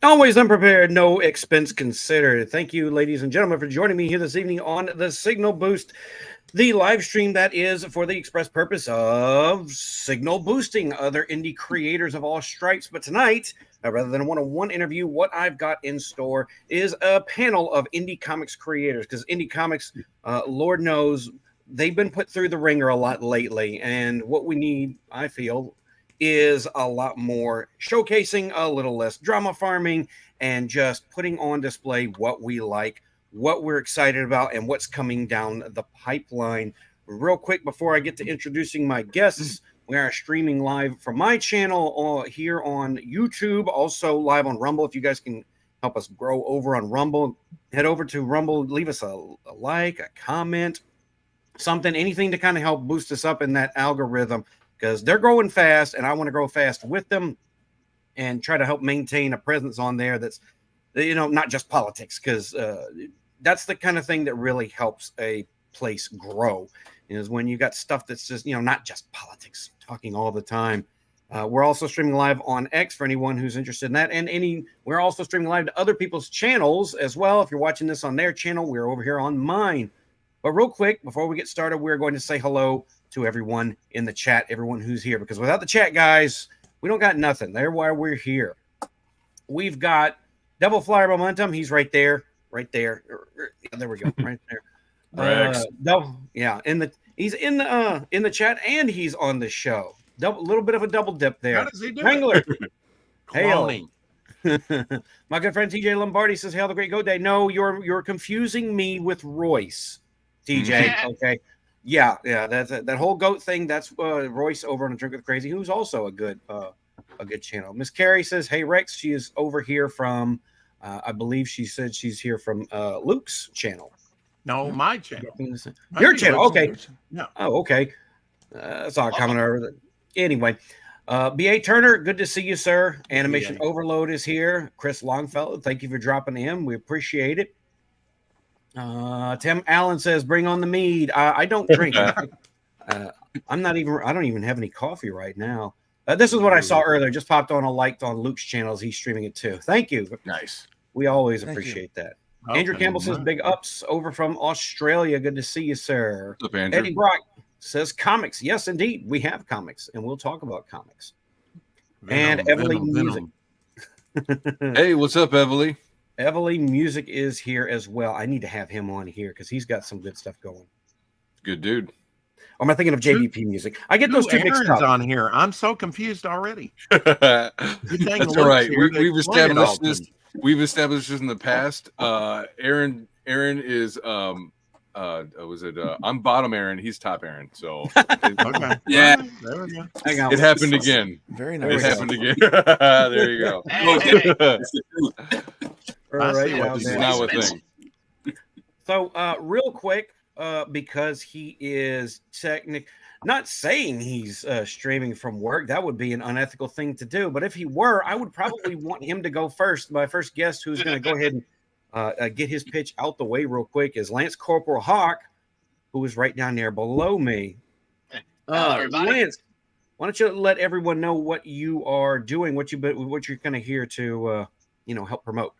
Always unprepared, no expense considered. Thank you, ladies and gentlemen, for joining me here this evening on the Signal Boost, the live stream that is for the express purpose of signal boosting other indie creators of all stripes. But tonight, rather than a one-on-one interview, what I've got in store is a panel of indie comics creators, because indie comics, Lord knows, they've been put through the ringer a lot lately. And what we need, I feel, is a lot more showcasing, a little less drama farming, and just putting on display what we like, what we're excited about, and what's coming down the pipeline. Real quick, before I get to introducing my guests, we are streaming live from my channel here on YouTube, also live on Rumble. If you guys can help us grow over on Rumble, head over to Rumble, leave us a like, a comment, something, anything to kind of help boost us up in that algorithm, because they're growing fast and I want to grow fast with them and try to help maintain a presence on there that's, not just politics, because that's the kind of thing that really helps a place grow, is when you got stuff that's just, not just politics, talking all the time. We're also streaming live on X for anyone who's interested in that. And we're also streaming live to other people's channels as well. If you're watching this on their channel, we're over here on mine. But real quick, before we get started, we're going to say hello to everyone in the chat, everyone who's here, because without the chat, guys, we don't got nothing. They're why we're here. We've got Devil Flyer Momentum. He's right there. There we go. Right there. He's in the chat and he's on the show. A little bit of a double dip there. How does he do Wrangler. Cloning. My good friend TJ Lombardi says, "Hail the great Go Day." No, you're confusing me with Royce, TJ. Okay. Yeah, that's that whole goat thing. That's Royce over on A Drink with Crazy, who's also a good channel. Miss Carrie says, "Hey Rex," she is over here from, I believe she said she's here from Luke's channel. No, my channel. Your channel, okay. No. Oh, okay. That's all coming over. Anyway, B.A. Turner, good to see you, sir. Animation Overload is here. Chris Longfellow, thank you for dropping in. We appreciate it. Tim Allen says, "Bring on the mead." I don't drink. I don't even have any coffee right now. This is what I saw earlier. Just popped on liked on Luke's channel as he's streaming it too. Thank you. Nice. We always appreciate that. Andrew Campbell says, "Big ups over from Australia. Good to see you, sir." What's up, Andrew? Eddie Brock says, "Comics." Yes, indeed. We have comics, and we'll talk about comics. Evely Music. Hey, what's up, Evely? Evely Music is here as well. I need to have him on here because he's got some good stuff going. Good dude. Or am I thinking of JVP Music? I get those two mixed up. On here. I'm so confused already. That's all right. We've established this. We've established this in the past. Aaron is I'm bottom Aaron. He's top Aaron. So okay. Yeah. Right, there we go. It happened again. Very nice. It happened again. There you go. This is now a thing. So real quick, because he is not saying he's streaming from work. That would be an unethical thing to do. But if he were, I would probably want him to go first. My first guest, who's going to go ahead and get his pitch out the way real quick, is Lance Corporal Hawk, who is right down there below me. Lance, why don't you let everyone know what you are doing, what you're kind of here to help promote?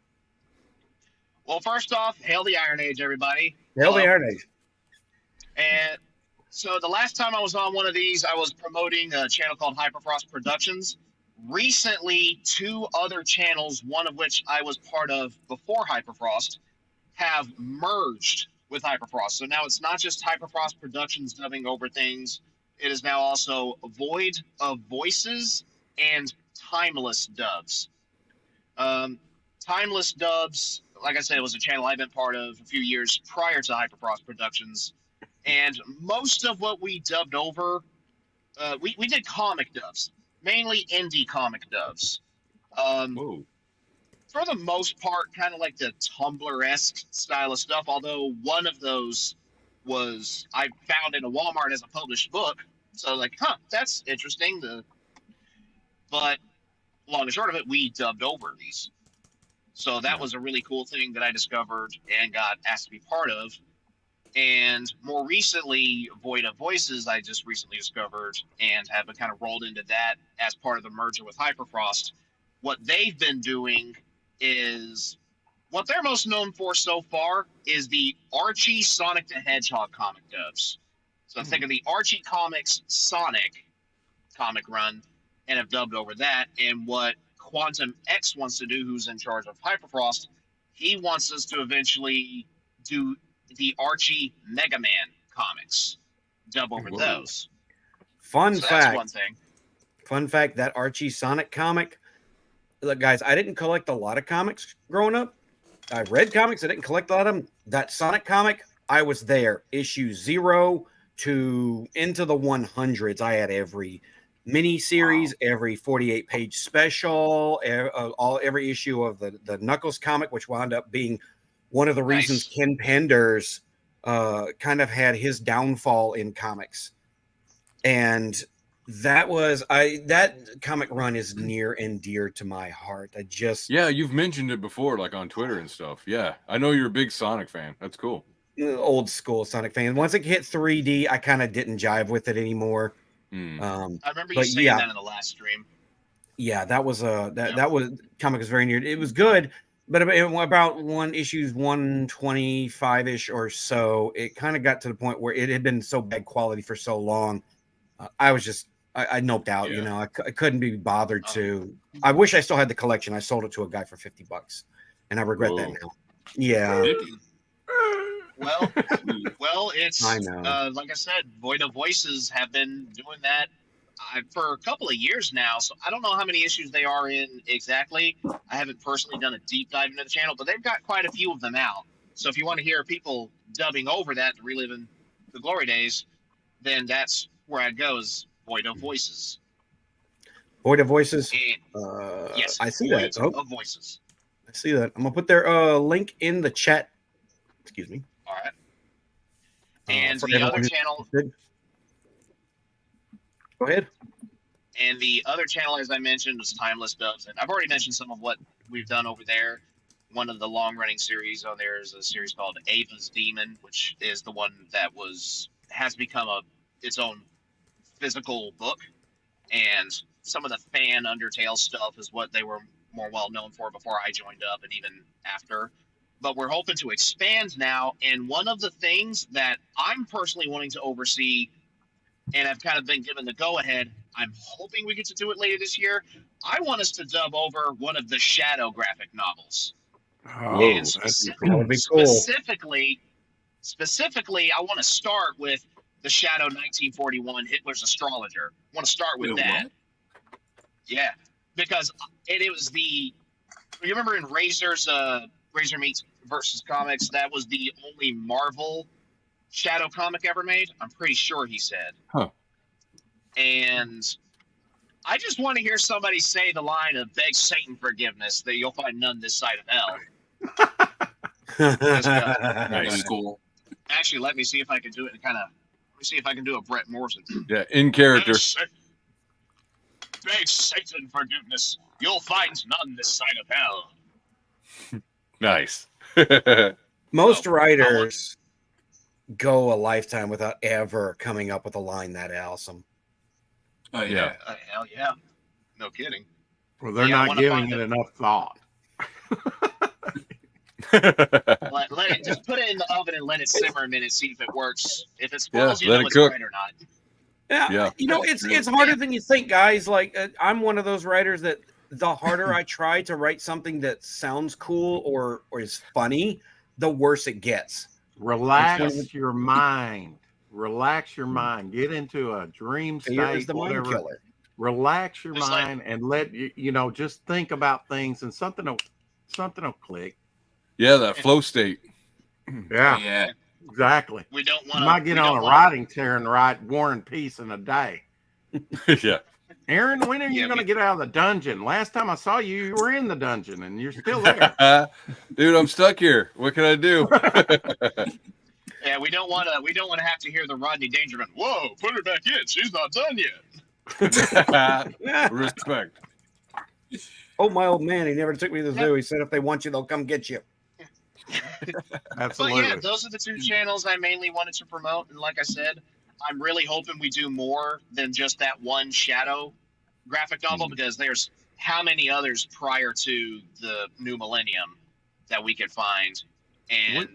Well, first off, hail the Iron Age, everybody. Hail the Iron Age. And so the last time I was on one of these, I was promoting a channel called Hyperfrost Productions. Recently, two other channels, one of which I was part of before Hyperfrost, have merged with Hyperfrost. So now it's not just Hyperfrost Productions dubbing over things. It is now also Void of Voices and Timeless Dubs. Timeless Dubs, like I said, was a channel I've been part of a few years prior to Hyperfrost Productions. And most of what we dubbed over, we did comic dubs, mainly indie comic dubs. For the most part, kind of like the Tumblr-esque style of stuff, although one of those I found in a Walmart as a published book. So like, that's interesting. But long and short of it, we dubbed over these. So that was a really cool thing that I discovered and got asked to be part of. And more recently, Void of Voices, I just recently discovered and have kind of rolled into that as part of the merger with Hyperfrost. What they've been doing is what they're most known for so far is the Archie Sonic the Hedgehog comic dubs. So think of the Archie Comics Sonic comic run and have dubbed over that. And what Quantum X wants to do, who's in charge of Hyperfrost, he wants us to eventually do the Archie Mega Man comics, dub over those. Fun So fact. that's one thing. Fun fact, that Archie Sonic comic, look, guys, I didn't collect a lot of comics growing up. I read comics. I didn't collect a lot of them. That Sonic comic, I was there. Issue 0 to into the 100s. I had every mini series, every 48-page special, every issue of the Knuckles comic, which wound up being one of the reasons Ken Penders kind of had his downfall in comics. And that comic run is near and dear to my heart. You've mentioned it before, like on Twitter and stuff. Yeah, I know you're a big Sonic fan. That's cool. Old school Sonic fan. Once it hit 3D, I kind of didn't jive with it anymore. I remember you saying that in the last stream. Yeah, that was comic was very near. It was good, but about issues 125-ish or so, it kind of got to the point where it had been so bad quality for so long. I noped out. I couldn't be bothered to. I wish I still had the collection. I sold it to a guy for $50, and I regret that now. Yeah. Well, it's I know. Like I said, Void of Voices have been doing that for a couple of years now. So I don't know how many issues they are in exactly. I haven't personally done a deep dive into the channel, but they've got quite a few of them out. So if you want to hear people dubbing over that, reliving the glory days, then that's where I'd go, is Void of Voices. Void of Voices? Yes, I see Void that. of Voices. I see that. I'm going to put their link in the chat. Excuse me. All right. And the other channel... Go ahead. And the other channel, as I mentioned, was Timeless Dubs. And I've already mentioned some of what we've done over there. One of the long-running series on there is a series called Ava's Demon, which is the one that has become its own physical book. And some of the fan Undertale stuff is what they were more well known for before I joined up and even after. But we're hoping to expand now. And one of the things that I'm personally wanting to oversee, and I've kind of been given the go-ahead, I'm hoping we get to do it later this year. I want us to dub over one of the Shadow graphic novels. And that would be cool. Specifically, I want to start with the Shadow 1941, Hitler's Astrologer. I want to start with that. What? Yeah, because it was you remember in Razor Meets versus Comics, that was the only Marvel Shadow comic ever made? I'm pretty sure he said. Huh. And I just want to hear somebody say the line of "Beg Satan forgiveness that you'll find none this side of hell." Nice. Cool. Actually, let me see if I can do it. Let me see if I can do a Brett Morrison. Yeah, in character. Beg Satan forgiveness. You'll find none this side of hell. Nice. Most writers go a lifetime without ever coming up with a line that awesome. Oh yeah. Hell yeah. No kidding. Well, they're not giving it enough thought. Let it, just put it in the oven and let it simmer a minute, see if it works. If it spoils, you know it's right or not. Yeah. It's harder than you think, guys. Like I'm one of those writers that the harder I try to write something that sounds cool or is funny, the worse it gets. Relax your mind. Relax your mind. Get into a dream state. The mind killer. Relax your mind and let just think about things, and something will click. Yeah, that flow state. Yeah, exactly. We don't want to. Might get on a writing tear and write War and Peace in a day. Yeah. Aaron, when are you going to get out of the dungeon? Last time I saw you, you were in the dungeon, and you're still there. Dude, I'm stuck here. What can I do? Yeah, we don't want to have to hear the Rodney Dangerman. Whoa, put her back in. She's not done yet. Respect. Oh, my old man, he never took me to the zoo. He said if they want you, they'll come get you. Absolutely. But yeah, those are the two channels I mainly wanted to promote. And like I said, I'm really hoping we do more than just that one Shadow graphic novel, because there's how many others prior to the new millennium that we could find, and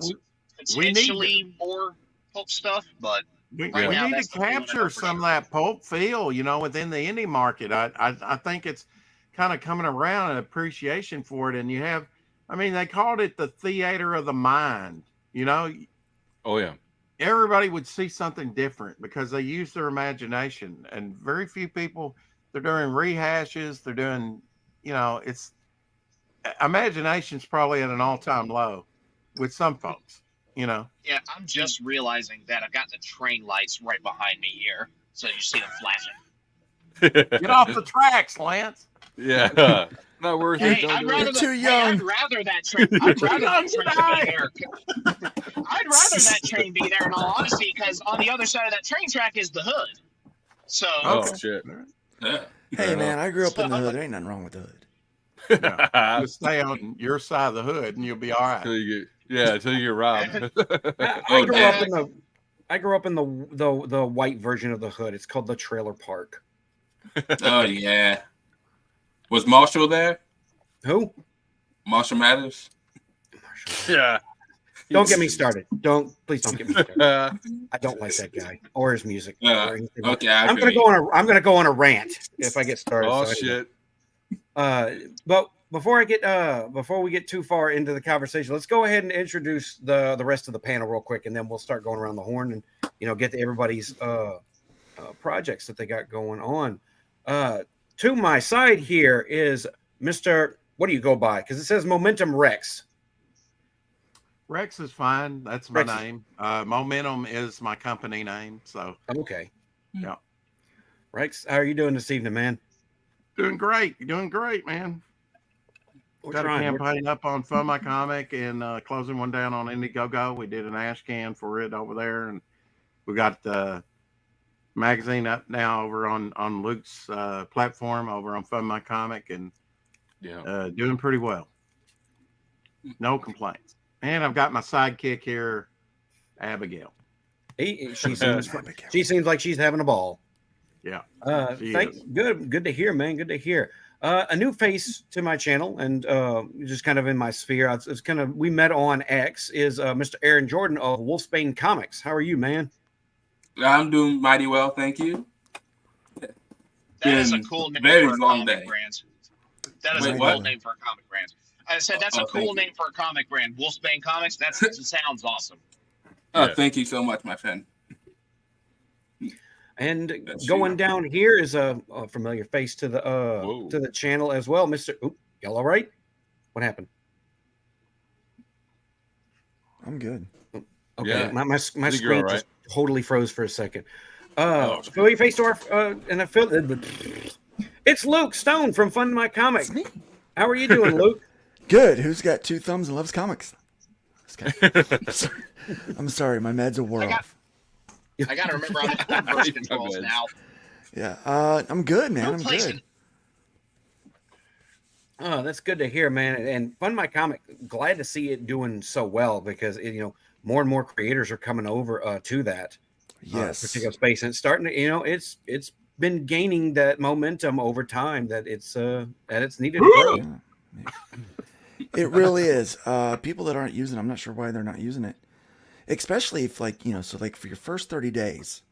we need potentially more pulp stuff, but we right now need that's to the thing we wanna capture know for some of sure. that pulp feel, within the indie market. I think it's kind of coming around, an appreciation for it. And they called it the theater of the mind. Oh yeah. Everybody would see something different because they use their imagination, and very few people, they're doing rehashes. They're doing, it's imagination's probably at an all-time low with some folks, Yeah, I'm just realizing that I've got the train lights right behind me here, so you see them flashing. Get off the tracks, Lance. Yeah. Not worth it. Hey, Don't I'd do rather it. too young. I'd rather that train. I'd rather that train be there. I'd rather that train be there, in all honesty, because on the other side of that train track is the hood. So Oh shit. Yeah. Hey, man, I grew up in the hood. There ain't nothing wrong with the hood. Just stay on your side of the hood, and you'll be all right. Until you get robbed. I grew up in the white version of the hood. It's called the trailer park. Oh yeah. Was Marshall there? Who? Marshall Mathers? Yeah. Don't get me started. Please don't get me started. I don't like that guy or his music. Or anything. Okay, I'm gonna go on a rant if I get started. Oh So shit. But before we get too far into the conversation, let's go ahead and introduce the rest of the panel real quick, and then we'll start going around the horn and get to everybody's projects that they got going on. To my side here is Mr. What do you go by? Because it says Momentum Rex. Rex is fine. That's my name. Momentum is my company name. So okay. Yeah. Rex, how are you doing this evening, man? Doing great. You're doing great, man. Got a campaign up on Fund My Comic and closing one down on Indiegogo. We did an ash can for it over there, and we got the magazine up now over on Luke's platform over on Fund My Comic, and doing pretty well. No complaints. And I've got my sidekick here, Abigail. She seems like she's having a ball. Yeah. Good to hear, man. Good to hear. A new face to my channel and just kind of in my sphere. It's kind of, we met on X, is Mr. Aaron Jordan of Wolfsbane Comics. How are you, man? I'm doing mighty well, thank you. That is a cool name for a comic brand. That is a cool name for a comic brand. I said that's a cool name for a comic brand. Wolfsbane Comics. That sounds awesome. Thank you so much, my friend. And going down here is a familiar face to the channel as well, Mr. Oop, y'all all right? What happened? I'm good. Okay, Yeah. my screen just totally froze for a second. Familiar face to our it's Luke Stone from Fund My Comic. How are you doing, Luke? Good. Who's got 2 thumbs and loves comics? I'm sorry, my meds are wore off. I gotta remember I'm on birth controls now. Yeah, I'm good, man. I'm good. Oh, that's good to hear, man. And Fund My Comic, glad to see it doing so well because more and more creators are coming over to that particular space, and it's starting to, it's been gaining that momentum over time that it's needed to grow. Yeah. It really is. People that aren't using it, I'm not sure why they're not using it. Especially if so for your first 30 days,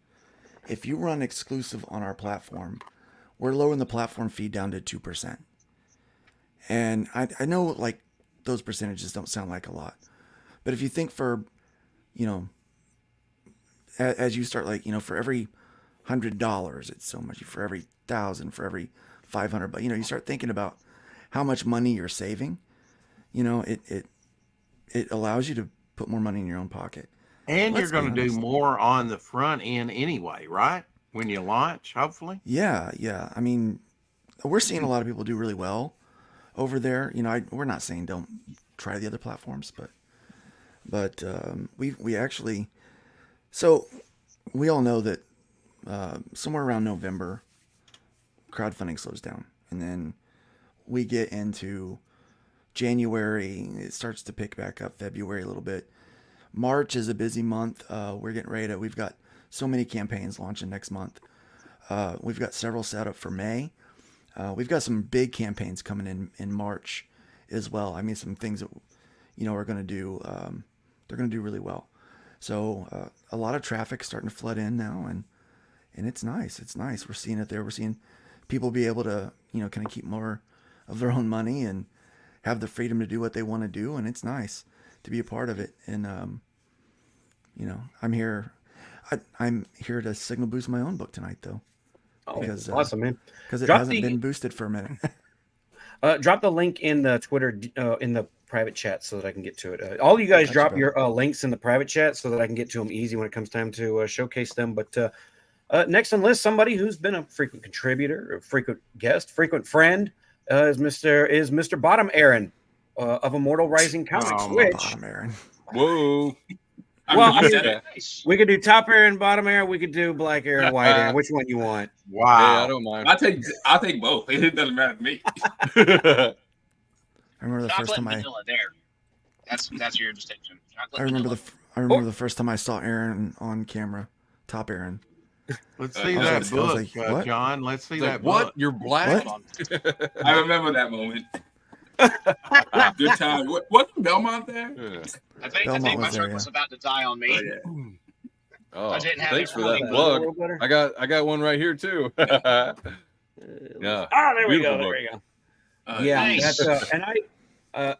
if you run exclusive on our platform, we're lowering the platform fee down to 2%. And I know those percentages don't sound like a lot, but if you think for, as you start for every $100, it's so much. For every 1,000, for every 500, but you start thinking about how much money you're saving. It allows you to put more money in your own pocket. And you're going to do more on the front end anyway, right? When you launch, hopefully. Yeah. I mean, we're seeing a lot of people do really well over there. We're not saying don't try the other platforms, but we actually, so we all know that somewhere around November, crowdfunding slows down, and then we get into January, it starts to pick back up. February a little bit. March is a busy month. We're getting ready we've got so many campaigns launching next month. We've got several set up for May. We've got some big campaigns coming in March as well. I mean, some things that are going to do. They're going to do really well. So a lot of traffic starting to flood in now, and it's nice. It's nice. We're seeing it there. We're seeing people be able to kind of keep more of their own money and have the freedom to do what they want to do, and it's nice to be a part of it. And I'm here. I'm here to signal boost my own book tonight, though. Oh, because awesome, man! Because it hasn't been boosted for a minute. Drop the link in the Twitter in the private chat so that I can get to it. All you guys drop your links in the private chat so that I can get to them easy when it comes time to showcase them. But next on the list, somebody who's been a frequent contributor, a frequent guest, frequent friend is Mr. Bottom Aaron of Immortal Rising Comics. Bottom Aaron. Whoa. Well, we could do top Aaron, bottom Aaron. We could do black Aaron, white Aaron. Which one you want? Wow. Hey, I don't mind. I'll take both. It doesn't matter to me. I remember the first time That's your distinction. I remember the first time I saw Aaron on camera. Top Aaron. Let's see that book, like, John. Let's see that what? book. You're black? I remember that moment. Good time. Wasn't Belmont there? Yeah. I think my truck was about to die on me. Oh, I didn't have thanks it for that running, plug. I got one right here too. Yeah. There we go. Beautiful There we go. Yeah, nice. that's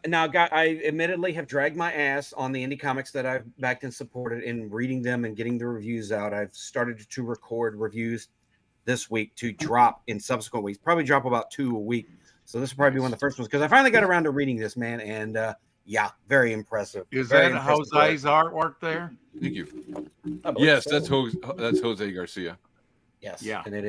and I admittedly have dragged my ass on the indie comics that I've backed and supported in reading them and getting the reviews out. I've started to record reviews this week to drop in subsequent weeks. Probably drop about 2 a week. So this will probably be one of the first ones because I finally got around to reading this, man, and yeah, very impressive. Is very that Jose's artwork there? Thank you. Yes, that's Jose Garcia. Yes, yeah, and it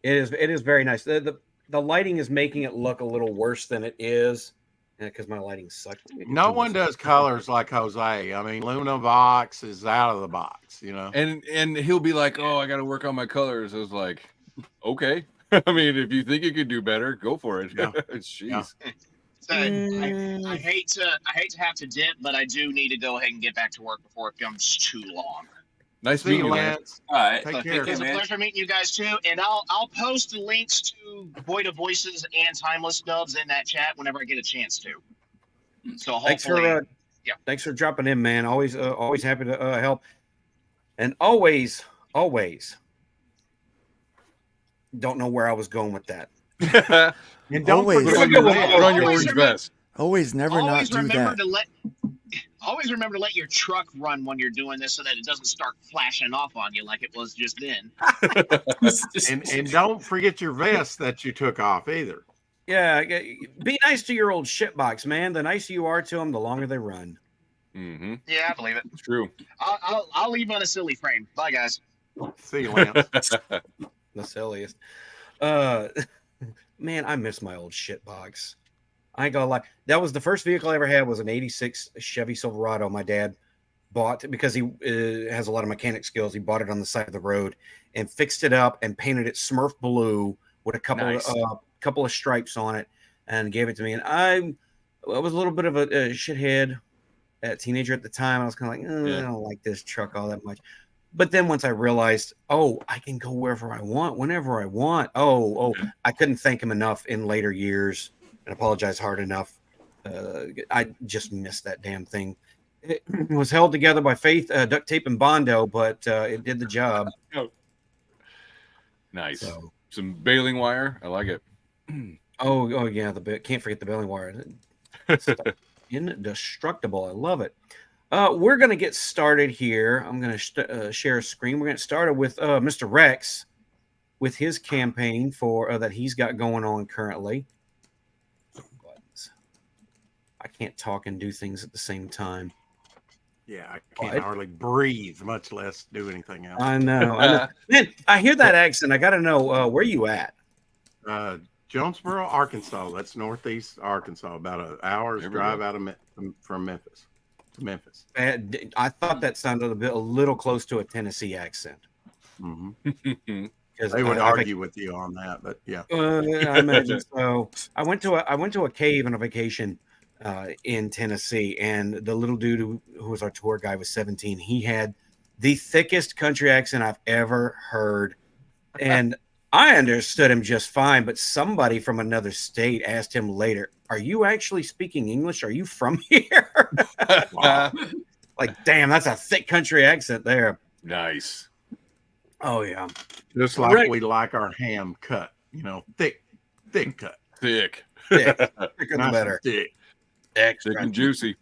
is very nice. The lighting is making it look a little worse than it is, because my lighting sucks. No one does colors like Jose. I mean, Luna Vox is out of the box, And he'll be like, "Oh, I got to work on my colors." I was like, "Okay." I mean, if you think you could do better, go for it. Yeah. Jeez. Yeah. So, I hate to have to dip, but I do need to go ahead and get back to work before it becomes too long. Nice See meeting you, you, Lance. All right. Take care. It was a pleasure meeting you guys too, and I'll post the links to Void of Voices and Timeless Dubs in that chat whenever I get a chance to. So hopefully, thanks for dropping in, man. Always happy to help, and always don't know where I was going with that. And don't Always. forget Put on your orange vest. Always not do that. Always remember to let your truck run when you're doing this so that it doesn't start flashing off on you like it was just then. and don't forget your vest that you took off either. Yeah, be nice to your old shitbox, man. The nicer you are to them, the longer they run. Mm-hmm. Yeah, I believe it. It's true. I'll leave on a silly frame. Bye, guys. See you, Lance. The silliest. Man, I miss my old shitbox. I ain't gonna lie. That was the first vehicle I ever had. Was an '86 Chevy Silverado. My dad bought because he has a lot of mechanic skills. He bought it on the side of the road and fixed it up and painted it Smurf blue with a couple of stripes on it and gave it to me. And I was a little bit of a shithead, a teenager at the time. I was kind of like, I don't like this truck all that much. But then once I realized, I can go wherever I want, whenever I want. I couldn't thank him enough in later years and apologize hard enough. I just missed that damn thing. It was held together by faith, duct tape, and Bondo, but it did the job. Nice. So, some baling wire. I like it. Oh yeah, can't forget the baling wire. Indestructible. I love it. We're going to get started here. I'm going to share a screen. We're going to start with Mr. Rex with his campaign for that he's got going on currently. I can't talk and do things at the same time. Yeah, I can't hardly breathe, much less do anything else. I know. Man, I hear that accent. I got to know where you at. Jonesboro, Arkansas. That's northeast Arkansas. About an hour's drive out of from Memphis. Memphis. I thought that sounded a little close to a Tennessee accent. Mm-hmm. They would argue with you on that, but yeah. I imagine so. I went to a cave on a vacation in Tennessee, and the little dude who was our tour guide was 17. He had the thickest country accent I've ever heard, and I understood him just fine, but somebody from another state asked him later, "Are you actually speaking English? Are you from here?" Wow. Like, damn, that's a thick country accent there. Nice. Oh yeah, Just like Rick, we like our ham cut, thick cut. Thick. thick, thicker the Nice better. and thick. Extra Thick and juicy.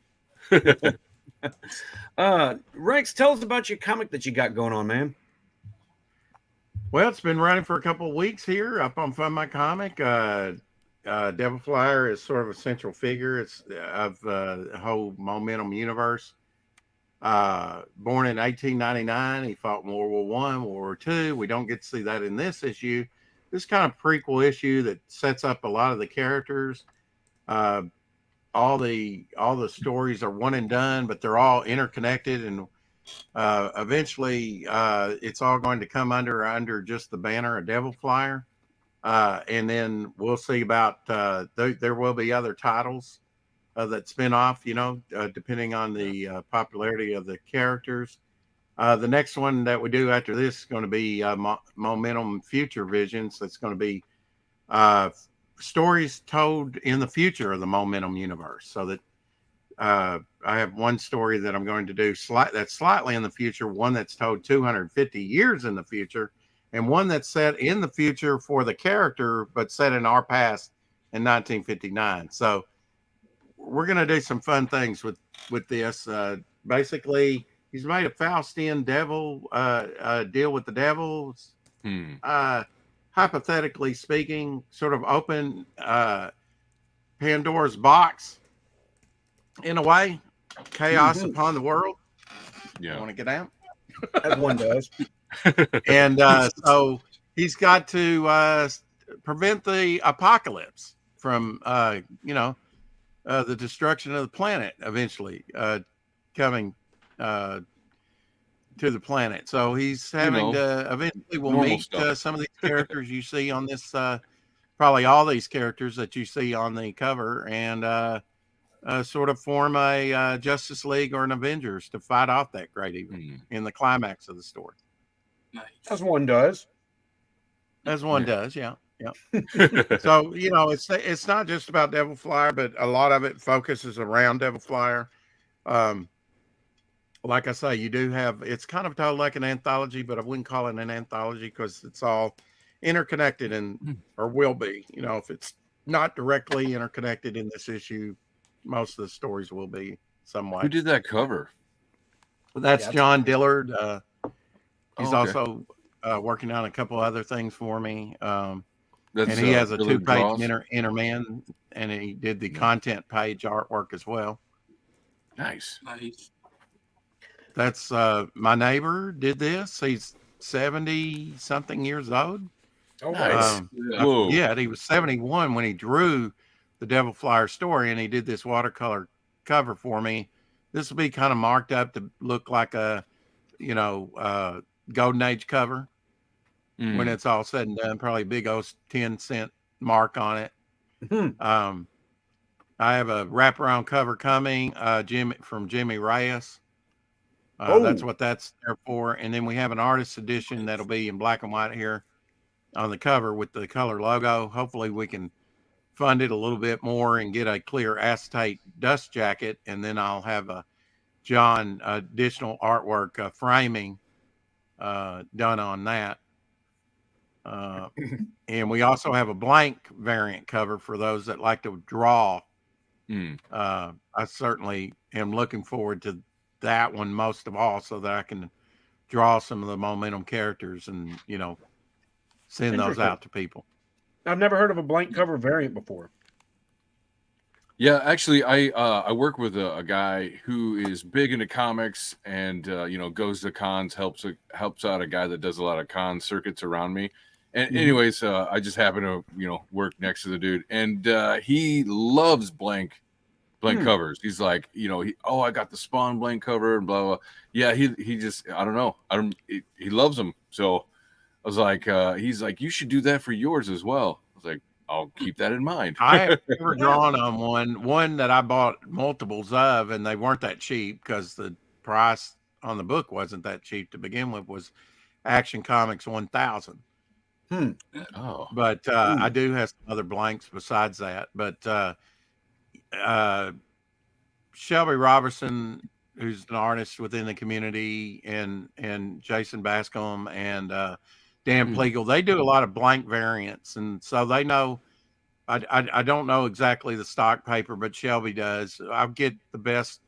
Rex, tell us about your comic that you got going on, man. Well, it's been running for a couple of weeks here up on Fun My Comic. Devil Flyer is sort of a central figure. It's of the whole Momentum universe. Born in 1899, he fought in World War I, World War II. We don't get to see that in this issue. This kind of prequel issue that sets up a lot of the characters. All the stories are one and done, but they're all interconnected, and eventually it's all going to come under just the banner of Devil Flyer. And then we'll see about there will be other titles that spin off, depending on the popularity of the characters. The next one that we do after this is going to be Momentum Future Visions. That's going to be stories told in the future of the Momentum universe. So that I have one story that I'm going to do that's slightly in the future, one that's told 250 years in the future, and one that's set in the future for the character, but set in our past in 1959. So we're going to do some fun things with this. Basically, he's made a Faustian devil deal with the devils. Hypothetically speaking, sort of open Pandora's box in a way. Chaos upon the world. Yeah. Want to get out? As one does. And so he's got to prevent the apocalypse from, the destruction of the planet eventually coming to the planet. So he's having to eventually will meet some of these characters you see on this, probably all these characters that you see on the cover, and sort of form a Justice League or an Avengers to fight off that great evil in the climax of the story. Nice. As one does. As one does, yeah. So it's not just about Devil Flyer, but a lot of it focuses around Devil Flyer. Like I say, you do have, it's kind of told like an anthology, but I wouldn't call it an anthology because it's all interconnected or will be. If it's not directly interconnected in this issue, most of the stories will be somewhat. Who did that cover? That's John Dillard. He's also working on a couple other things for me. And he has a 2-page interman, and he did the content page artwork as well. Nice. That's my neighbor did this. He's 70 something years old. Oh, nice. He was 71 when he drew the Devil Flyer story, and he did this watercolor cover for me. This will be kind of marked up to look like a, Golden Age cover when it's all said and done. Probably a big old 10-cent mark on it. I have a wraparound cover coming, from Jimmy Reyes. That's what that's there for. And then we have an artist edition that'll be in black and white here on the cover with the color logo. Hopefully we can fund it a little bit more and get a clear acetate dust jacket. And then I'll have a John additional artwork framing done on that. And we also have a blank variant cover for those that like to draw. I certainly am looking forward to that one most of all, so that I can draw some of the Momentum characters and send those out to people. I've never heard of a blank cover variant before. Yeah, actually, I work with a guy who is big into comics and goes to cons, helps out a guy that does a lot of con circuits around me. And anyways, I just happen to work next to the dude, and he loves blank covers. He's like, I got the Spawn blank cover and blah blah. Yeah, he just I don't know. He loves them. So I was like, he's like, you should do that for yours as well. I was like, I'll keep that in mind. I have never drawn on one that I bought multiples of, and they weren't that cheap because the price on the book wasn't that cheap to begin with. Was Action Comics 1000, Oh, But I do have some other blanks besides that. But Shelby Robertson, who's an artist within the community, and Jason Bascom and Dan Plegel, they do a lot of blank variants, and so they know. I don't know exactly the stock paper, but Shelby does. I'll get the best,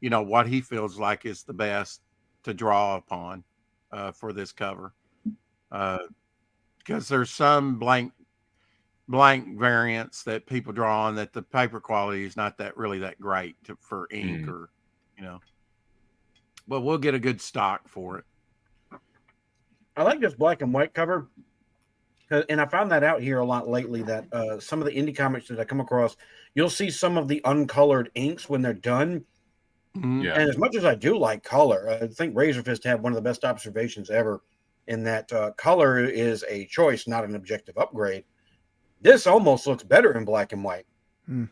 what he feels like is the best to draw upon for this cover, because there's some blank variants that people draw on that the paper quality is not really that great for ink or, but we'll get a good stock for it. I like this black and white cover. And I found that out here a lot lately that some of the indie comics that I come across, you'll see some of the uncolored inks when they're done. Mm-hmm. And as much as I do like color, I think Razorfist had one of the best observations ever in that color is a choice, not an objective upgrade. This almost looks better in black and white.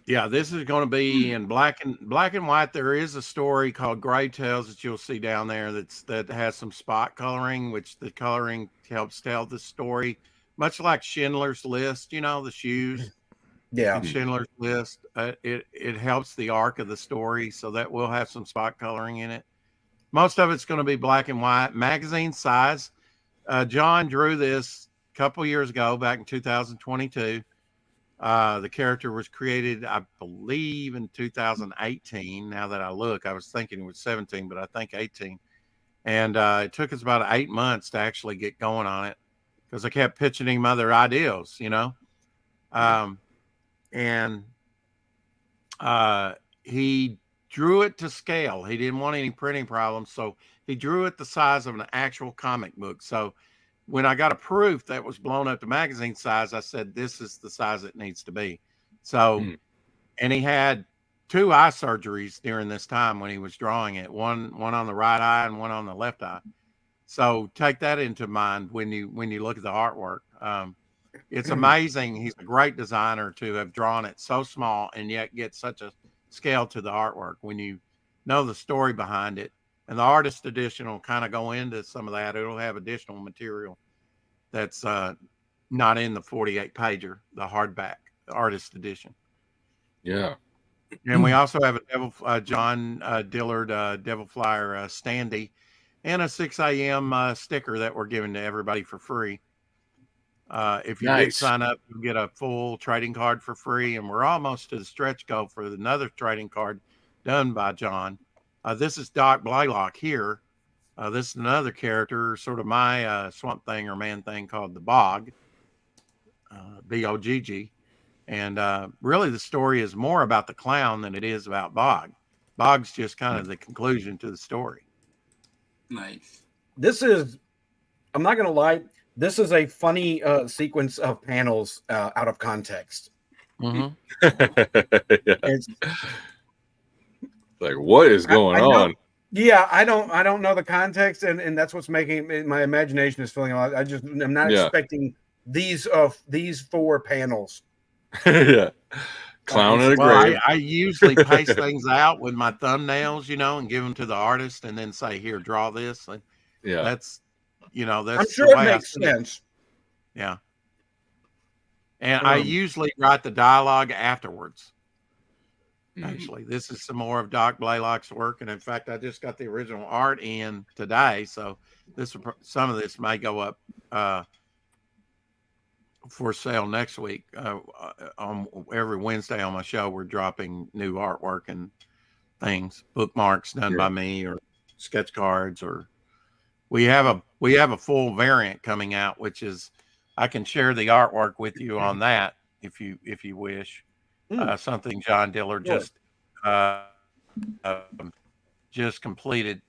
Yeah, this is going to be in black and white. There is a story called Gray Tales that you'll see down there that has some spot coloring, which the coloring helps tell the story, much like Schindler's List. The shoes. Yeah, in Schindler's List. It helps the arc of the story, so that will have some spot coloring in it. Most of it's going to be black and white, magazine size. John drew this a couple years ago, back in 2022. The character was created, I believe, in 2018. Now that I look, I was thinking it was 17, but I think 18. And it took us about 8 months to actually get going on it because I kept pitching him other ideas, and he drew it to scale. He didn't want any printing problems, so he drew it the size of an actual comic book. So when I got a proof that was blown up to magazine size, I said, this is the size it needs to be. So, and he had 2 eye surgeries during this time when he was drawing it, one on the right eye and one on the left eye. So take that into mind when you look at the artwork. It's amazing. He's a great designer to have drawn it so small and yet get such a scale to the artwork when you know the story behind it. And the artist edition will kind of go into some of that. It'll have additional material that's not in the 48 pager, the hardback, the artist edition. Yeah. And we also have a John Dillard Devil Flyer standee and a 6 a.m. sticker that we're giving to everybody for free. If you did sign up, you'll get a full trading card for free. And we're almost to the stretch goal for another trading card done by John. This is Doc Blaylock here. This is another character, sort of my Swamp Thing or Man Thing called the Bog, Bogg. And really the story is more about the clown than it is about Bog. Bog's just kind of the conclusion to the story. Nice. This is, I'm not going to lie, this is a funny sequence of panels out of context. Yeah. It's like, what is going on? Yeah, I don't know the context, and that's what's making my imagination is filling out. I'm not expecting these 4 panels. Yeah, clown in a grave. I usually paste things out with my thumbnails, and give them to the artist, and then say, "Here, draw this." And that's I'm sure it makes sense. Yeah, and I usually write the dialogue afterwards. Actually, this is some more of Doc Blaylock's work, and in fact, I just got the original art in today, so some of this may go up for sale next week. On every Wednesday on my show, we're dropping new artwork and things, bookmarks done by me, or sketch cards, or we have a full variant coming out, which is I can share the artwork with you on that if you wish. Something John Dillard just completed,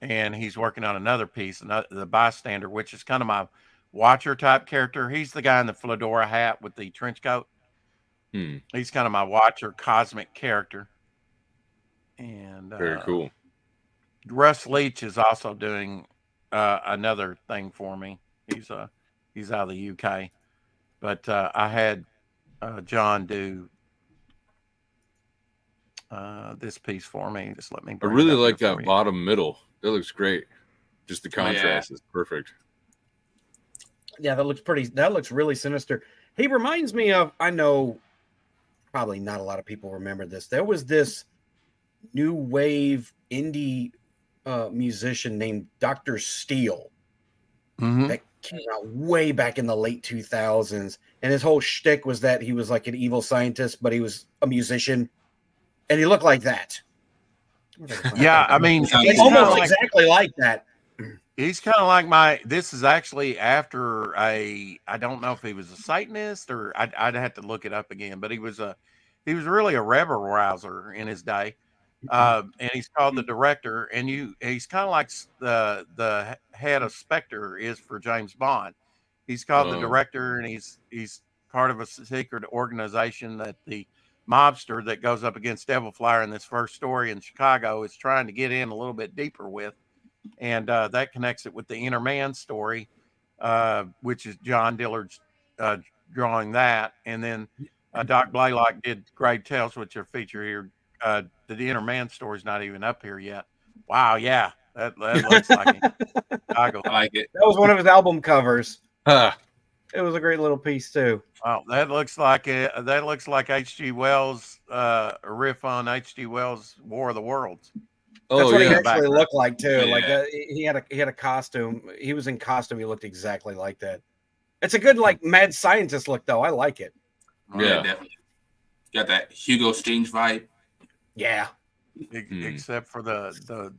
and he's working on another piece, the Bystander, which is kind of my Watcher type character. He's the guy in the fedora hat with the trench coat. He's kind of my Watcher cosmic character. And very cool. Russ Leach is also doing another thing for me. He's out of the UK, but I had John do this piece for me. Just let me. I really like that bottom middle. That looks great. Just the contrast is perfect. Yeah, that looks really sinister. He reminds me of, I know probably not a lot of people remember this. There was this new wave indie musician named Dr. Steele that came out way back in the late 2000s. And his whole shtick was that he was like an evil scientist, but he was a musician. And he looked like that. Yeah, I mean, he's almost exactly like that. He's kind of like this is actually after I don't know if he was a Satanist or I'd have to look it up again, but he was really a rebel rouser in his day. And he's called the director, and he's kind of like the head of Spectre is for James Bond. He's called the director, and he's part of a secret organization that the mobster that goes up against Devil Flyer in this first story in Chicago is trying to get in a little bit deeper with. And that connects it with the Inner Man story, which is John Dillard's drawing that. And then Doc Blaylock did Grave Tales, which are featured here. The Inner Man story is not even up here yet. Wow, yeah, that looks like it. I like it. That was one of his album covers. Huh. It was a great little piece too. Oh, that looks like H.G. Wells, a riff on H.G. Wells' War of the Worlds. That's what he actually looked like too. Yeah. Like he had a costume. He was in costume. He looked exactly like that. It's a good like mad scientist look though. I like it. Yeah, definitely. Got that Hugo Strange vibe. Yeah. Except for the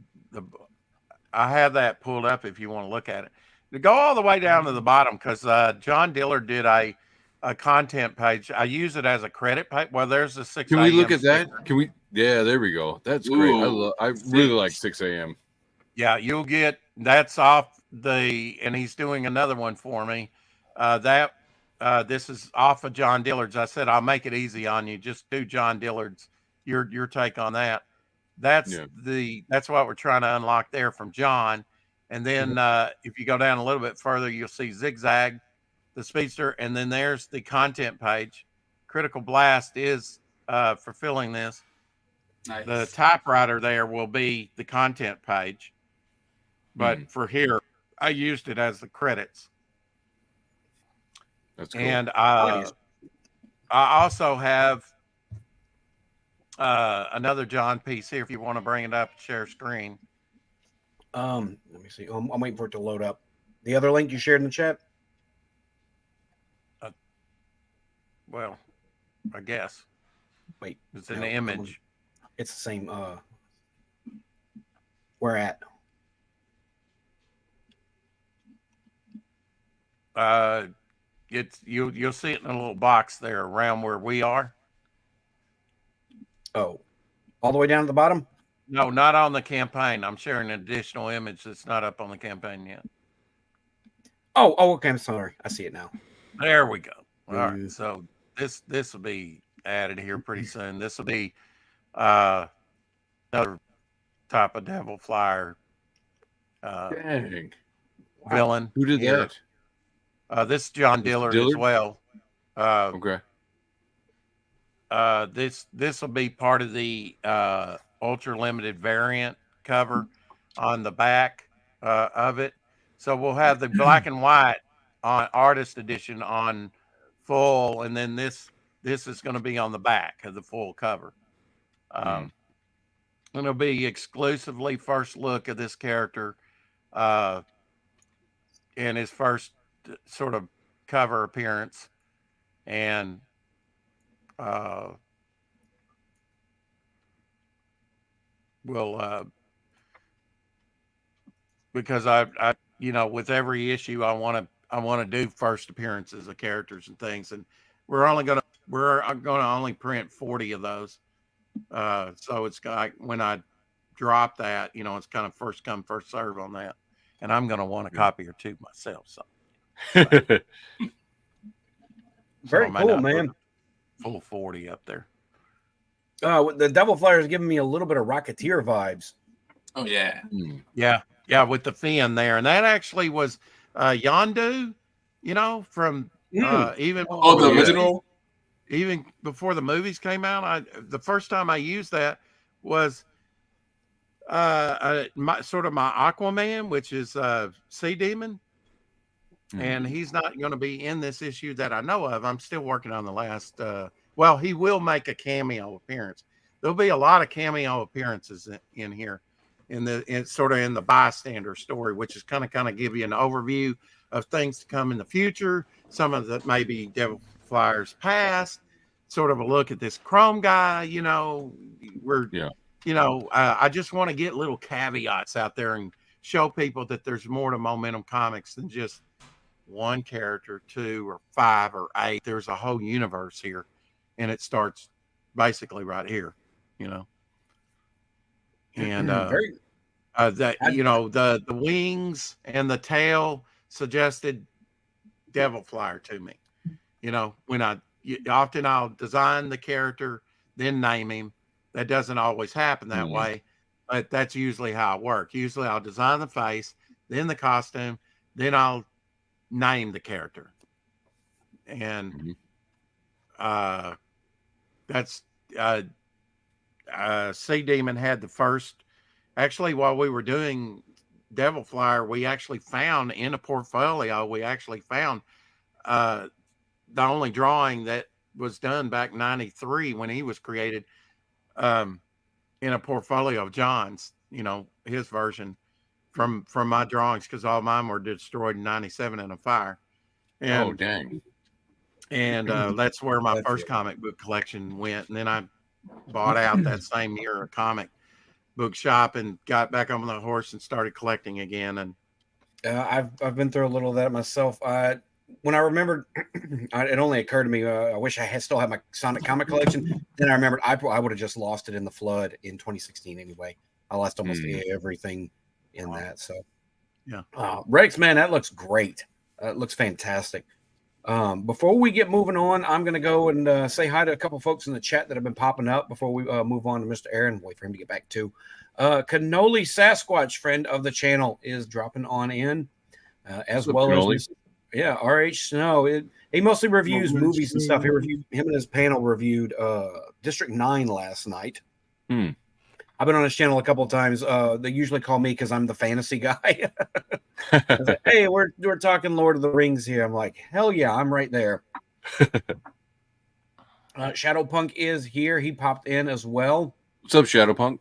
I have that pulled up if you want to look at it. To go all the way down to the bottom, because John Dillard did a content page. I use it as a credit page. Well, there's a 6 Can we look at sticker. that? Can we? Yeah, there we go. That's great. I really like 6 a.m. Yeah, you'll get that's off and he's doing another one for me. This is off of John Dillard's. I said I'll make it easy on you. Just do John Dillard's. Your take on that. That's what we're trying to unlock there from John. And then if you go down a little bit further, you'll see Zigzag, the Speedster, and then there's the content page. Critical Blast is fulfilling this. Nice. The typewriter there will be the content page. But for here, I used it as the credits. That's cool. And I also have another John piece here if you want to bring it up and share screen. Let me see. I'm waiting for it to load up. The other link you shared in the chat? Well, I guess. Wait. It's an image. It's the same. Where at? You'll see it in a little box there around where we are. Oh, all the way down to the bottom? No, not on the campaign. I'm sharing an additional image that's not up on the campaign yet. Oh, okay. I'm sorry. I see it now. There we go. All right. So this will be added here pretty soon. This will be another type of Devil Flyer Dang. villain. Who did here. that? This is John Dillard as well. Okay. This will be part of the ultra limited variant cover on the back of it. So we'll have the black and white on artist edition on full, and then this is going to be on the back of the full cover. And it'll be exclusively first look at this character in his first sort of cover appearance, and we'll because I with every issue I want to do first appearances of characters and things, and we're gonna only print 40 of those. So it's like when I drop that, it's kind of first come first serve on that, and I'm gonna want a copy or two myself. So very cool, man. Full 40 up there. The Devil Flyer is giving me a little bit of Rocketeer vibes. Oh yeah. Yeah, with the fin there, and that actually was Yondu, from even the original. Even before the movies came out, the first time I used that was my Aquaman, which is Sea Demon. and he's not going to be in this issue that I know of. I'm still working on the last. Well, he will make a cameo appearance. There'll be a lot of cameo appearances in here, sort of in the bystander story, which is kind of give you an overview of things to come in the future. Some of that may be Devil Flyer's past. Sort of a look at this Chrome guy. I just want to get little caveats out there and show people that there's more to Momentum Comics than just one character, 2 or 5 or 8. There's a whole universe here, and it starts basically right here, And the wings and the tail suggested Devil Flyer to me. When often I'll design the character, then name him. That doesn't always happen that way, but that's usually how I work. Usually I'll design the face, then the costume, then I'll name the character. And that's Sea Demon had the first. Actually, while we were doing Devil Flyer, we actually found in a portfolio, the only drawing that was done back in 93 when he was created, in a portfolio of John's, his version from my drawings, because all mine were destroyed in 97 in a fire. And, dang. And that's where my first comic book collection went. And then I bought out that same year a comic book shop and got back on the horse and started collecting again. And I've been through a little of that myself. When I remembered, it only occurred to me, I wish I still had my Sonic comic collection. Then I remembered I would have just lost it in the flood in 2016 anyway. I lost almost everything in that. So, yeah. Rex, man, that looks great. It looks fantastic. Before we get moving on, I'm going to go and say hi to a couple folks in the chat that have been popping up before we move on to Mr. Aaron. Wait for him to get back too. Cannoli Sasquatch, friend of the channel, is dropping on in, as well as RH Snow. He mostly reviews movies and stuff. Him and his panel reviewed District 9 last night. I've been on his channel a couple of times. They usually call me because I'm the fantasy guy. Like, hey, we're talking Lord of the Rings here. I'm like, hell yeah, I'm right there. Shadowpunk is here. He popped in as well. What's up, Shadowpunk?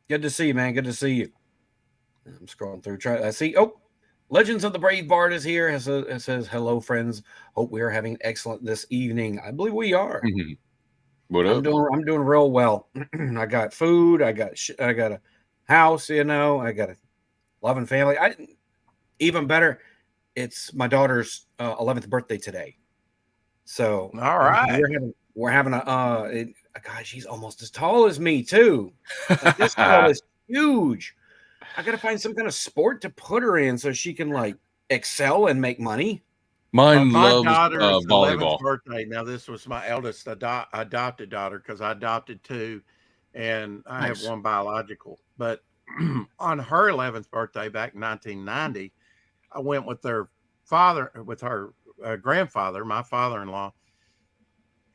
Good to see you, man. Good to see you. I'm scrolling through. I see. Oh, Legends of the Brave Bard is here. It says, hello, friends. Hope we are having excellent this evening. I believe we are. What up? I'm doing real well. I got food. I got a house. I got a loving family. Even better, it's my daughter's 11th birthday today. So all right, we're having a God. She's almost as tall as me too. Like, this girl is huge. I got to find some kind of sport to put her in so she can like excel and make money. My daughter's volleyball 11th birthday. Now, this was my eldest adopted daughter, because I adopted 2, and I have one biological. But on her 11th birthday back in 1990, I went with her grandfather, my father-in-law,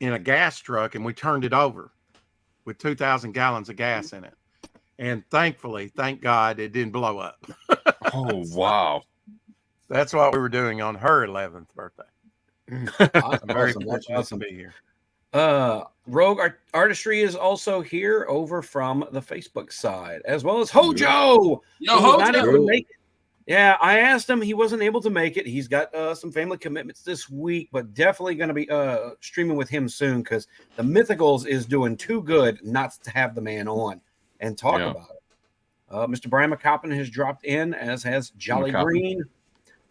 in a gas truck, and we turned it over with 2,000 gallons of gas in it. And thank God, it didn't blow up. Oh, wow. That's what we were doing on her 11th birthday. I'm very fortunate to be here. Rogue Artistry is also here over from the Facebook side, as well as Hojo. Hojo. Yeah, I asked him. He wasn't able to make it. He's got some family commitments this week, but definitely going to be streaming with him soon, because the Mythicals is doing too good not to have the man on and talk about it. Mr. Brian McCoppin has dropped in, as has Jolly Green.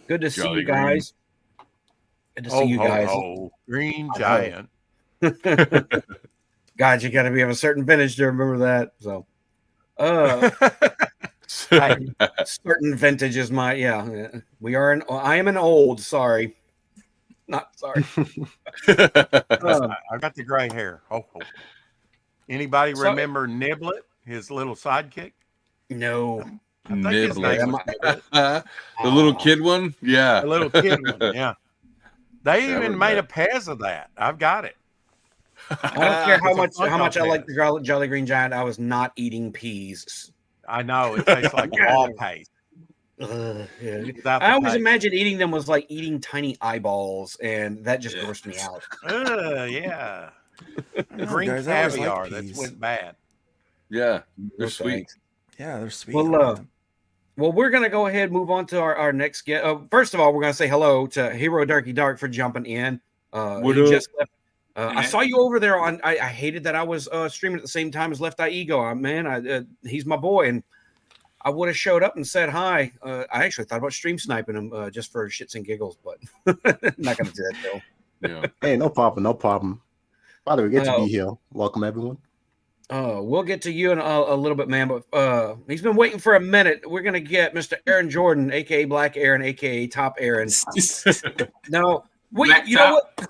Good to see you guys. Good to see you guys. Green Giant. God, you got to be of a certain vintage to remember that. So, certain vintage is my I am an old. Sorry, not sorry. I got the gray hair. Anybody remember Niblet, his little sidekick? No. Niblet. The little kid one? Yeah. The little kid one, yeah. They even made a Pez of that. I've got it. I don't care how much I like the Jolly Green Giant. I was not eating peas. I know. It tastes like wall paste. Yeah. Without the I always taste. imagined eating them was like eating tiny eyeballs, and that just grossed me out. Yeah. I don't know, Green guys. I always caviar. liked That's peas. went bad. Yeah, No they're sweet. thanks. Yeah, they're sweet. Well, I like them. Well, we're going to go ahead and move on to our next guest. First of all, we're going to say hello to Hero Darky Dark for jumping in. What He up? just left. Hey, I man. saw you over there on. I hated that I was streaming at the same time as Left Eye Ego. Man, he's my boy, and I would have showed up and said hi. I actually thought about stream sniping him just for shits and giggles, but not going to do that though. Yeah. Hey, no problem, no problem. By the way, good to be here. Welcome, everyone. We'll get to you in a little bit, man. But he's been waiting for a minute. We're gonna get Mr. Aaron Jordan, aka Black Aaron, aka Top Aaron. No, you know what?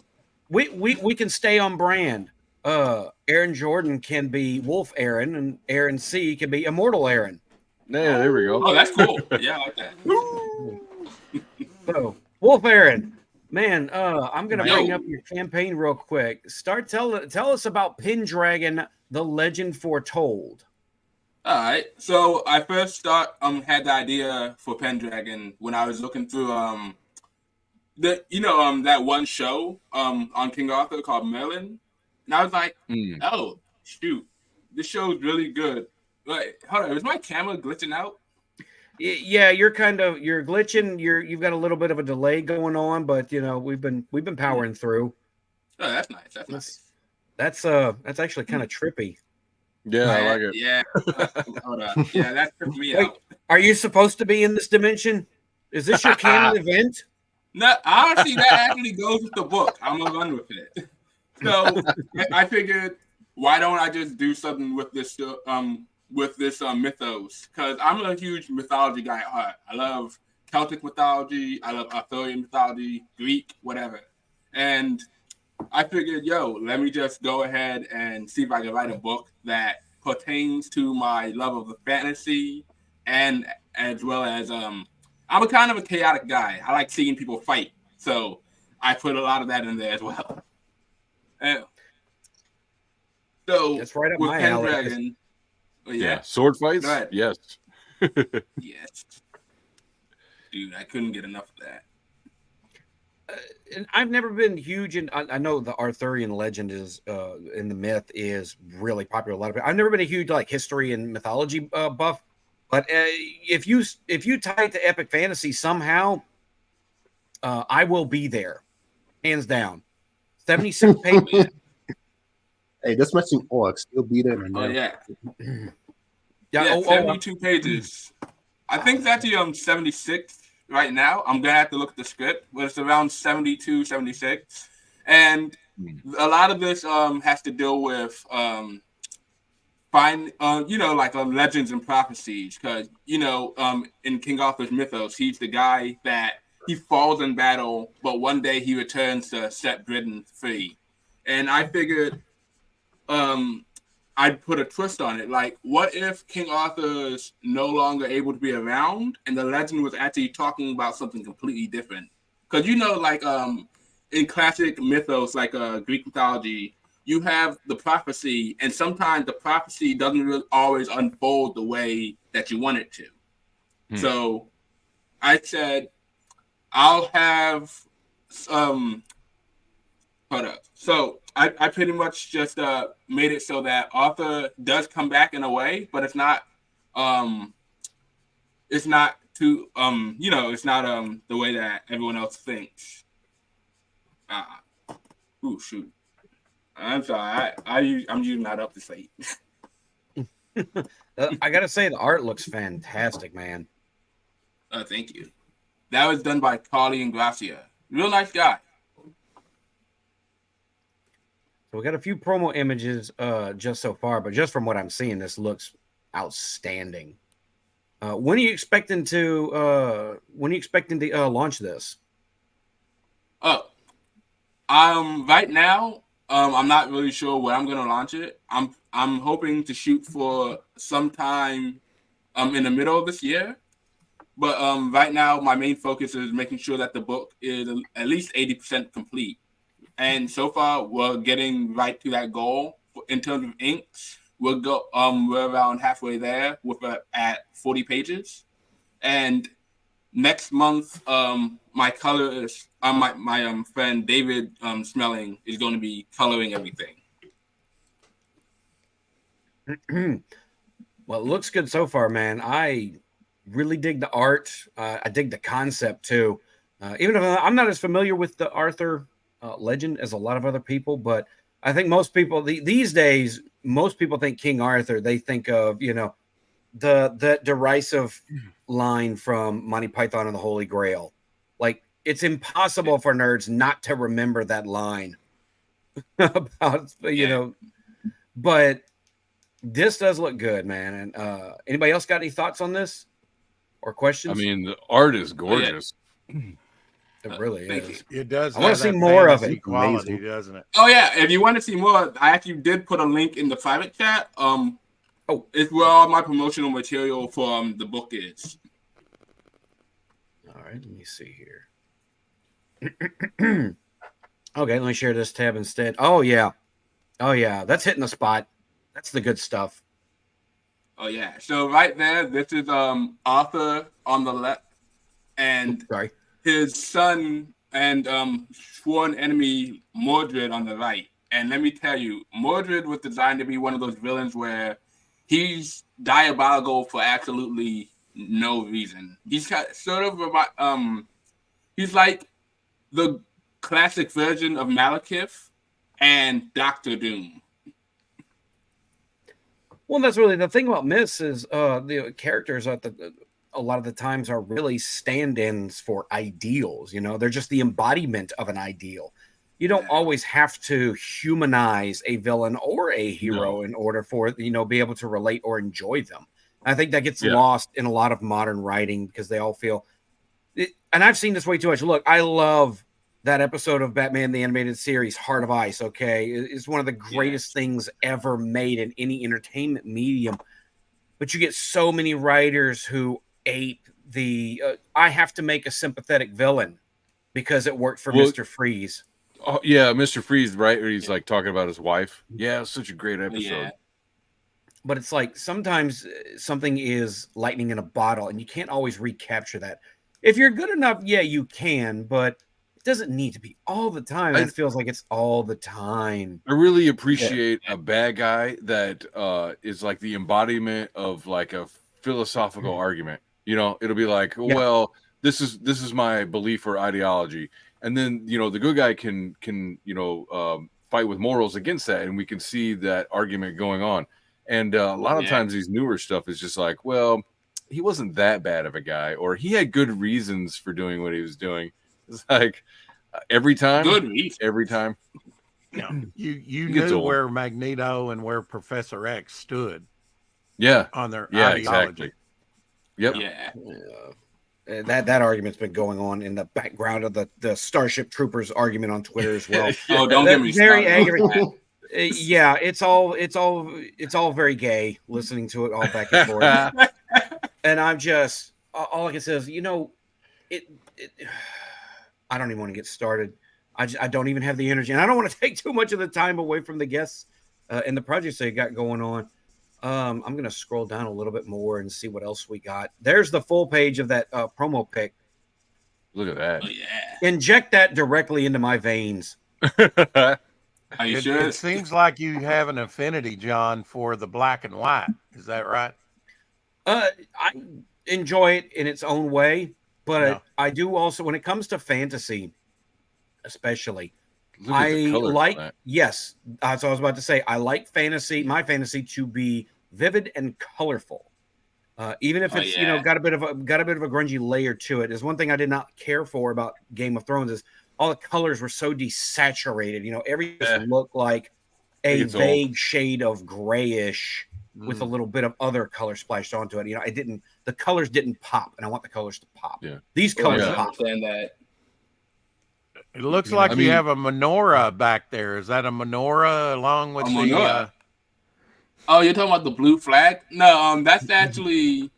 We can stay on brand. Aaron Jordan can be Wolf Aaron, and Aaron C can be Immortal Aaron. Yeah, there we go. Oh, that's cool. Yeah, I like that. So Wolf Aaron, man, I'm gonna Yo. bring up your campaign real quick. Tell us about Pendragon, the Legend Foretold. All right. So I first had the idea for Pendragon when I was looking through that one show on King Arthur called Merlin, and I was like, oh shoot, this show is really good. Wait, hold on, is my camera glitching out? Yeah, you're glitching. You've got a little bit of a delay going on, but we've been powering through. Oh, that's nice. That's nice. That's actually kind of trippy. Yeah, I like it. Yeah. Hold on. Yeah, that tripped me out. Are you supposed to be in this dimension? Is this your canon event? No, honestly, that actually goes with the book. I'm gonna run with it. So I figured, why don't I just do something with this mythos? Because I'm a huge mythology guy at heart. I love Celtic mythology. I love Arthurian mythology, Greek, whatever. And I figured, let me just go ahead and see if I can write a book that pertains to my love of the fantasy, and as well as I'm a kind of a chaotic guy. I like seeing people fight, so I put a lot of that in there as well. So that's right up with my Pendragon, alley. Yeah, sword fights. Yes. Yes, dude, I couldn't get enough of that. And I've never been huge in. I know the Arthurian legend is in the myth is really popular. A lot of people. I've never been a huge history and mythology buff, but if you tie it to epic fantasy somehow, I will be there, hands down. 76 pages. Hey, just mentioning orcs. You'll be there. Oh yeah. Yeah, 72 pages. I think it's actually 76 right now. I'm gonna have to look at the script, but it's around 72, 76. And a lot of this has to deal with legends and prophecies, because in King Arthur's mythos, he's the guy that he falls in battle, but one day he returns to set Britain free. And I figured I'd put a twist on it. Like, what if King Arthur's no longer able to be around, and the legend was actually talking about something completely different? Because in classic mythos, like Greek mythology, you have the prophecy, and sometimes the prophecy doesn't really always unfold the way that you want it to. So I said, I'll have hold up. So I pretty much just made it so that Arthur does come back in a way, but it's not it's not the way that everyone else thinks. Shoot. I'm sorry. I'm usually not up to late. I gotta say, the art looks fantastic, man. Thank you. That was done by Carly and Gracia. Real nice guy. So we got a few promo images just so far, but just from what I'm seeing, this looks outstanding. When are you expecting to launch this? Right now, I'm not really sure where I'm gonna launch it. I'm hoping to shoot for sometime in the middle of this year. But right now, my main focus is making sure that the book is at least 80% complete. And so far, we're getting right to that goal. In terms of inks, we're around halfway there with at 40 pages. And next month, my colorist, my friend David Smelling is going to be coloring everything. Well, it looks good so far, man. I really dig the art. I dig the concept too. Even if I'm not as familiar with the Arthur legend as a lot of other people, but I think most people these days, most people think King Arthur. They think of the derisive line from Monty Python and the Holy Grail. Like it's impossible for nerds not to remember that line about but this does look good, man. And anybody else got any thoughts on this or questions? I mean, the art is gorgeous. It really is. It does. I want to see more of it. Quality, Amazing. doesn't it? Oh yeah, if you want to see more, I actually did put a link in the private chat. It's where all my promotional material for the book is. All right, let me see here. Okay, let me share this tab instead. Oh yeah, that's hitting the spot. That's the good stuff. Oh yeah, so right there, this is Arthur on the left, and his son and sworn enemy Mordred on the right. And let me tell you, Mordred was designed to be one of those villains where he's diabolical for absolutely no reason. He's got sort of he's like the classic version of Malekith and Doctor Doom. Well, that's really the thing about Myths is the characters at a lot of the times are really stand-ins for ideals. They're just the embodiment of an ideal. You don't always have to humanize a villain or a hero in order for be able to relate or enjoy them. I think that gets lost in a lot of modern writing because they all feel it, and I've seen this way too much. Look, I love that episode of Batman the Animated Series, Heart of Ice. Okay, it's one of the greatest things ever made in any entertainment medium. But you get so many writers who ape the I have to make a sympathetic villain because it worked for Mr. Freeze. Oh yeah, Mr. Freeze, right? Where he's like talking about his wife. Yeah, it's such a great episode. Yeah. But it's like sometimes something is lightning in a bottle, and you can't always recapture that. If you're good enough, yeah, you can, but it doesn't need to be all the time. It feels like it's all the time. I really appreciate a bad guy that is like the embodiment of like a philosophical argument. It'll be like, well, this is my belief or ideology. And then, the good guy can fight with morals against that. And we can see that argument going on. And a lot of times these newer stuff is just like, well, he wasn't that bad of a guy, or he had good reasons for doing what he was doing. It's like every time. Yeah. You knew where Magneto and where Professor X stood. Yeah. On their ideology. Exactly. Yep. Yeah. That argument's been going on in the background of the Starship Troopers argument on Twitter as well. Oh, don't get me very aggravating. Yeah, it's all very gay listening to it all back and forth. And I'm just all I can say is, I don't even want to get started. I don't even have the energy, and I don't want to take too much of the time away from the guests and the projects they got going on. I'm going to scroll down a little bit more and see what else we got. There's the full page of that promo pic. Look at that. Oh, yeah. Inject that directly into my veins. Are you sure? It seems like you have an affinity, John, for the black and white. Is that right? I enjoy it in its own way, but I do also, when it comes to fantasy, especially, I like, yes. So I was about to say, I like my fantasy to be vivid and colorful. Even if it's got a bit of a grungy layer to it. Is one thing I did not care for about Game of Thrones is all the colors were so desaturated. Everything looked like a vague shade of grayish with a little bit of other color splashed onto it. The colors didn't pop, and I want the colors to pop. Yeah. These colors pop. Understand that. It looks like you have a menorah back there. Is that a menorah along with the? Oh, you're talking about the blue flag? No, that's actually,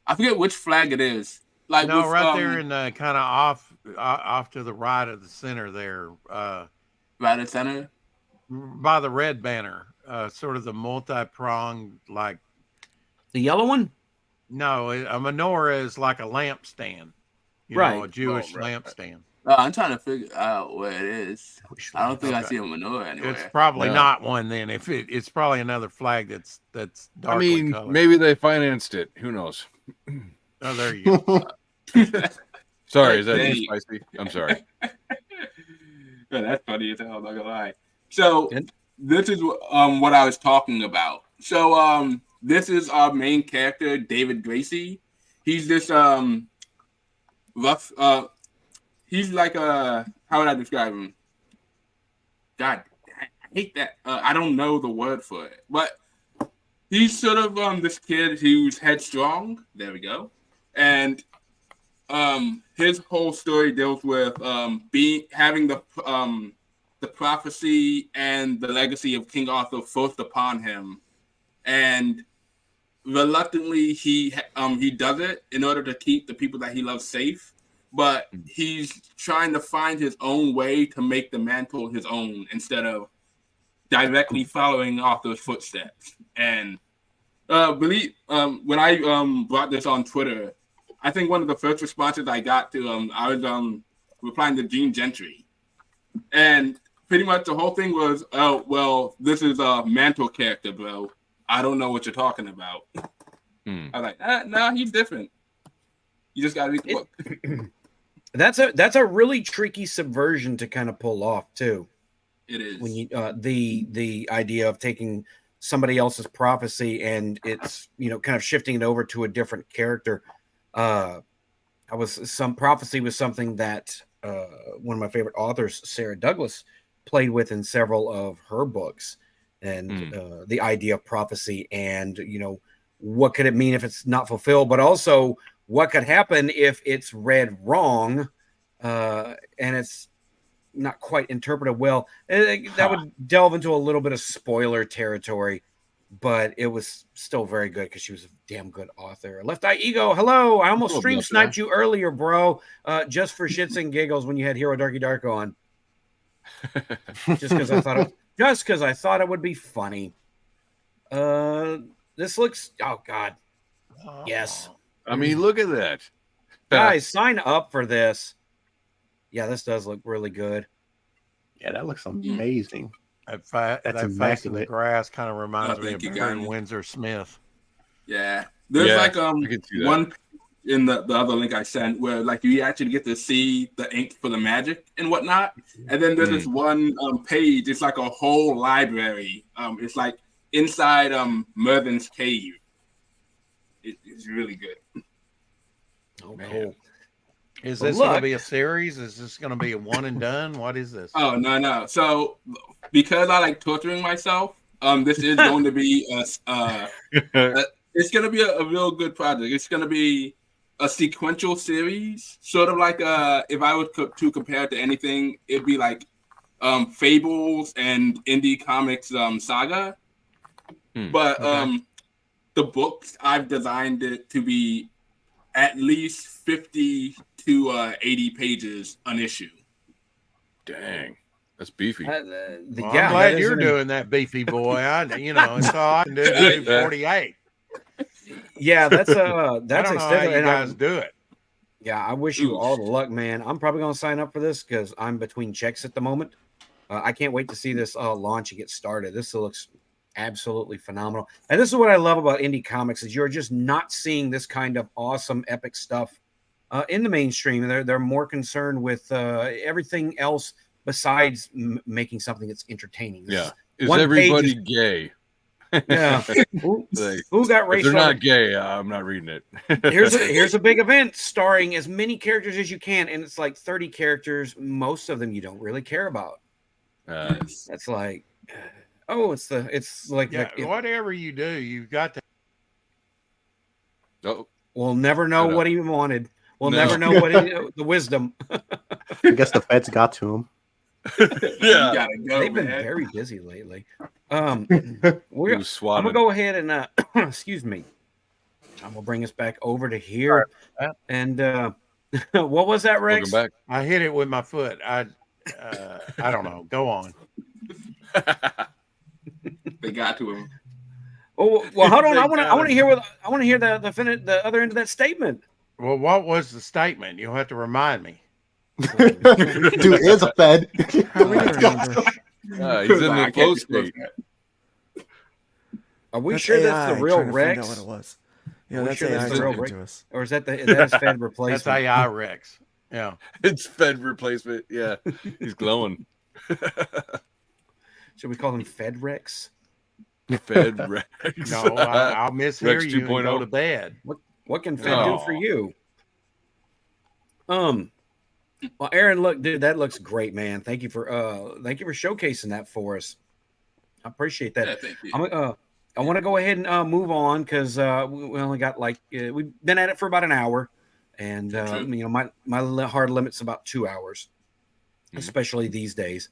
I forget which flag it is. Like right there in the kind of off to the right of the center there. Right at the center? By the red banner. Sort of the multi-pronged, like. The yellow one? No, a menorah is like a lampstand. You know, a Jewish lampstand. I'm trying to figure out where it is. I don't think I see a menorah anywhere. It's probably not one then. If it's probably another flag that's darkly colored. Maybe they financed it. Who knows? Oh, there you go. Sorry, is that too spicy? I'm sorry. That's funny as hell, not gonna lie. So this is what I was talking about. So this is our main character, David Gracie. He's this rough he's like how would I describe him? God, I hate that. I don't know the word for it, but he's sort of this kid who's headstrong. There we go. And his whole story deals with having the prophecy and the legacy of King Arthur forced upon him, and reluctantly he does it in order to keep the people that he loves safe. But he's trying to find his own way to make the mantle his own instead of directly following Arthur's footsteps. And when I brought this on Twitter, I think one of the first responses I got to I was replying to Gene Gentry, and pretty much the whole thing was, "Oh, well, this is a mantle character, bro. I don't know what you're talking about." I was like, "No, he's different. You just gotta be." That's a really tricky subversion to kind of pull off too. It is when you the idea of taking somebody else's prophecy and it's kind of shifting it over to a different character. Some prophecy was something that one of my favorite authors, Sarah Douglas, played with in several of her books, and the idea of prophecy and what could it mean if it's not fulfilled, but also what could happen if it's read wrong and it's not quite interpreted well. That would delve into a little bit of spoiler territory, but it was still very good because she was a damn good author. Left Eye Ego, hello. I almost stream sniped you earlier, bro, just for shits and giggles when you had Hero Darky Dark on. Just because I thought it would be funny. This looks, oh God. Yes. I mean, look at that. Guys, sign up for this. Yeah, this does look really good. Yeah, that looks amazing. That's face in the grass kind of reminds me of Baron Windsor Smith. Yeah. There's like one in the other link I sent where like you actually get to see the ink for the magic and whatnot. And then there's this one page, it's like a whole library. It's like inside Mervin's cave. It's really good. Oh, cool. Is this going to be a series? Is this going to be a one and done? What is this? Oh, no. So because I like torturing myself, this is going to be it's going to be a real good project. It's going to be a sequential series, sort of like if I were to compare it to anything, it'd be like Fables and Indie Comics Saga. But the books, I've designed it to be at least 50 to 80 pages an issue. Dang, that's beefy. I'm glad you're doing that, beefy boy. It's all I can do 48. Yeah, that's I don't know how you guys do it. Yeah, I wish you all the luck, man. I'm probably going to sign up for this because I'm between checks at the moment. I can't wait to see this launch and get started. This looks absolutely phenomenal. And this is what I love about indie comics is you're just not seeing this kind of awesome epic stuff in the mainstream. They're more concerned with everything else besides making something that's entertaining. Is everybody gay? Yeah. Who got racial? If they're not gay, I'm not reading it. Here's a big event starring as many characters as you can, and it's like 30 characters. Most of them you don't really care about. That's like whatever you do, you've got to. Oh, we'll never know what he wanted. We'll never know what the wisdom. I guess the feds got to him. Yeah, they've been very busy lately. I'm gonna go ahead and excuse me. I'm gonna bring us back over to here. And what was that, Rex? Back. I hit it with my foot. I don't know. Go on. They got to him. Oh well, hold on. I want to hear the other end of that statement. Well, what was the statement? You'll have to remind me. Dude is a Fed. How we gonna remember? He's in the flow state. Are we That's sure AI that's the real trying to find out Rex? what it was. Yeah, Are we that's sure AI that's the real talking Rex? to us. Or is that Fed That's replacement? AI Rex. Yeah. It's Fed replacement. Yeah, he's glowing. Should we call him Fed Rex? Fed Rex. No, I'll mishear Rex you and go 2.0. to bed. What can Fed do for Oh. you? Well, Aaron, look, dude, that looks great, man. Thank you for showcasing that for us. I appreciate that. Yeah, thank you. I want to go ahead and move on because we only got we've been at it for about an hour, and True. my hard limit's about 2 hours, especially these days.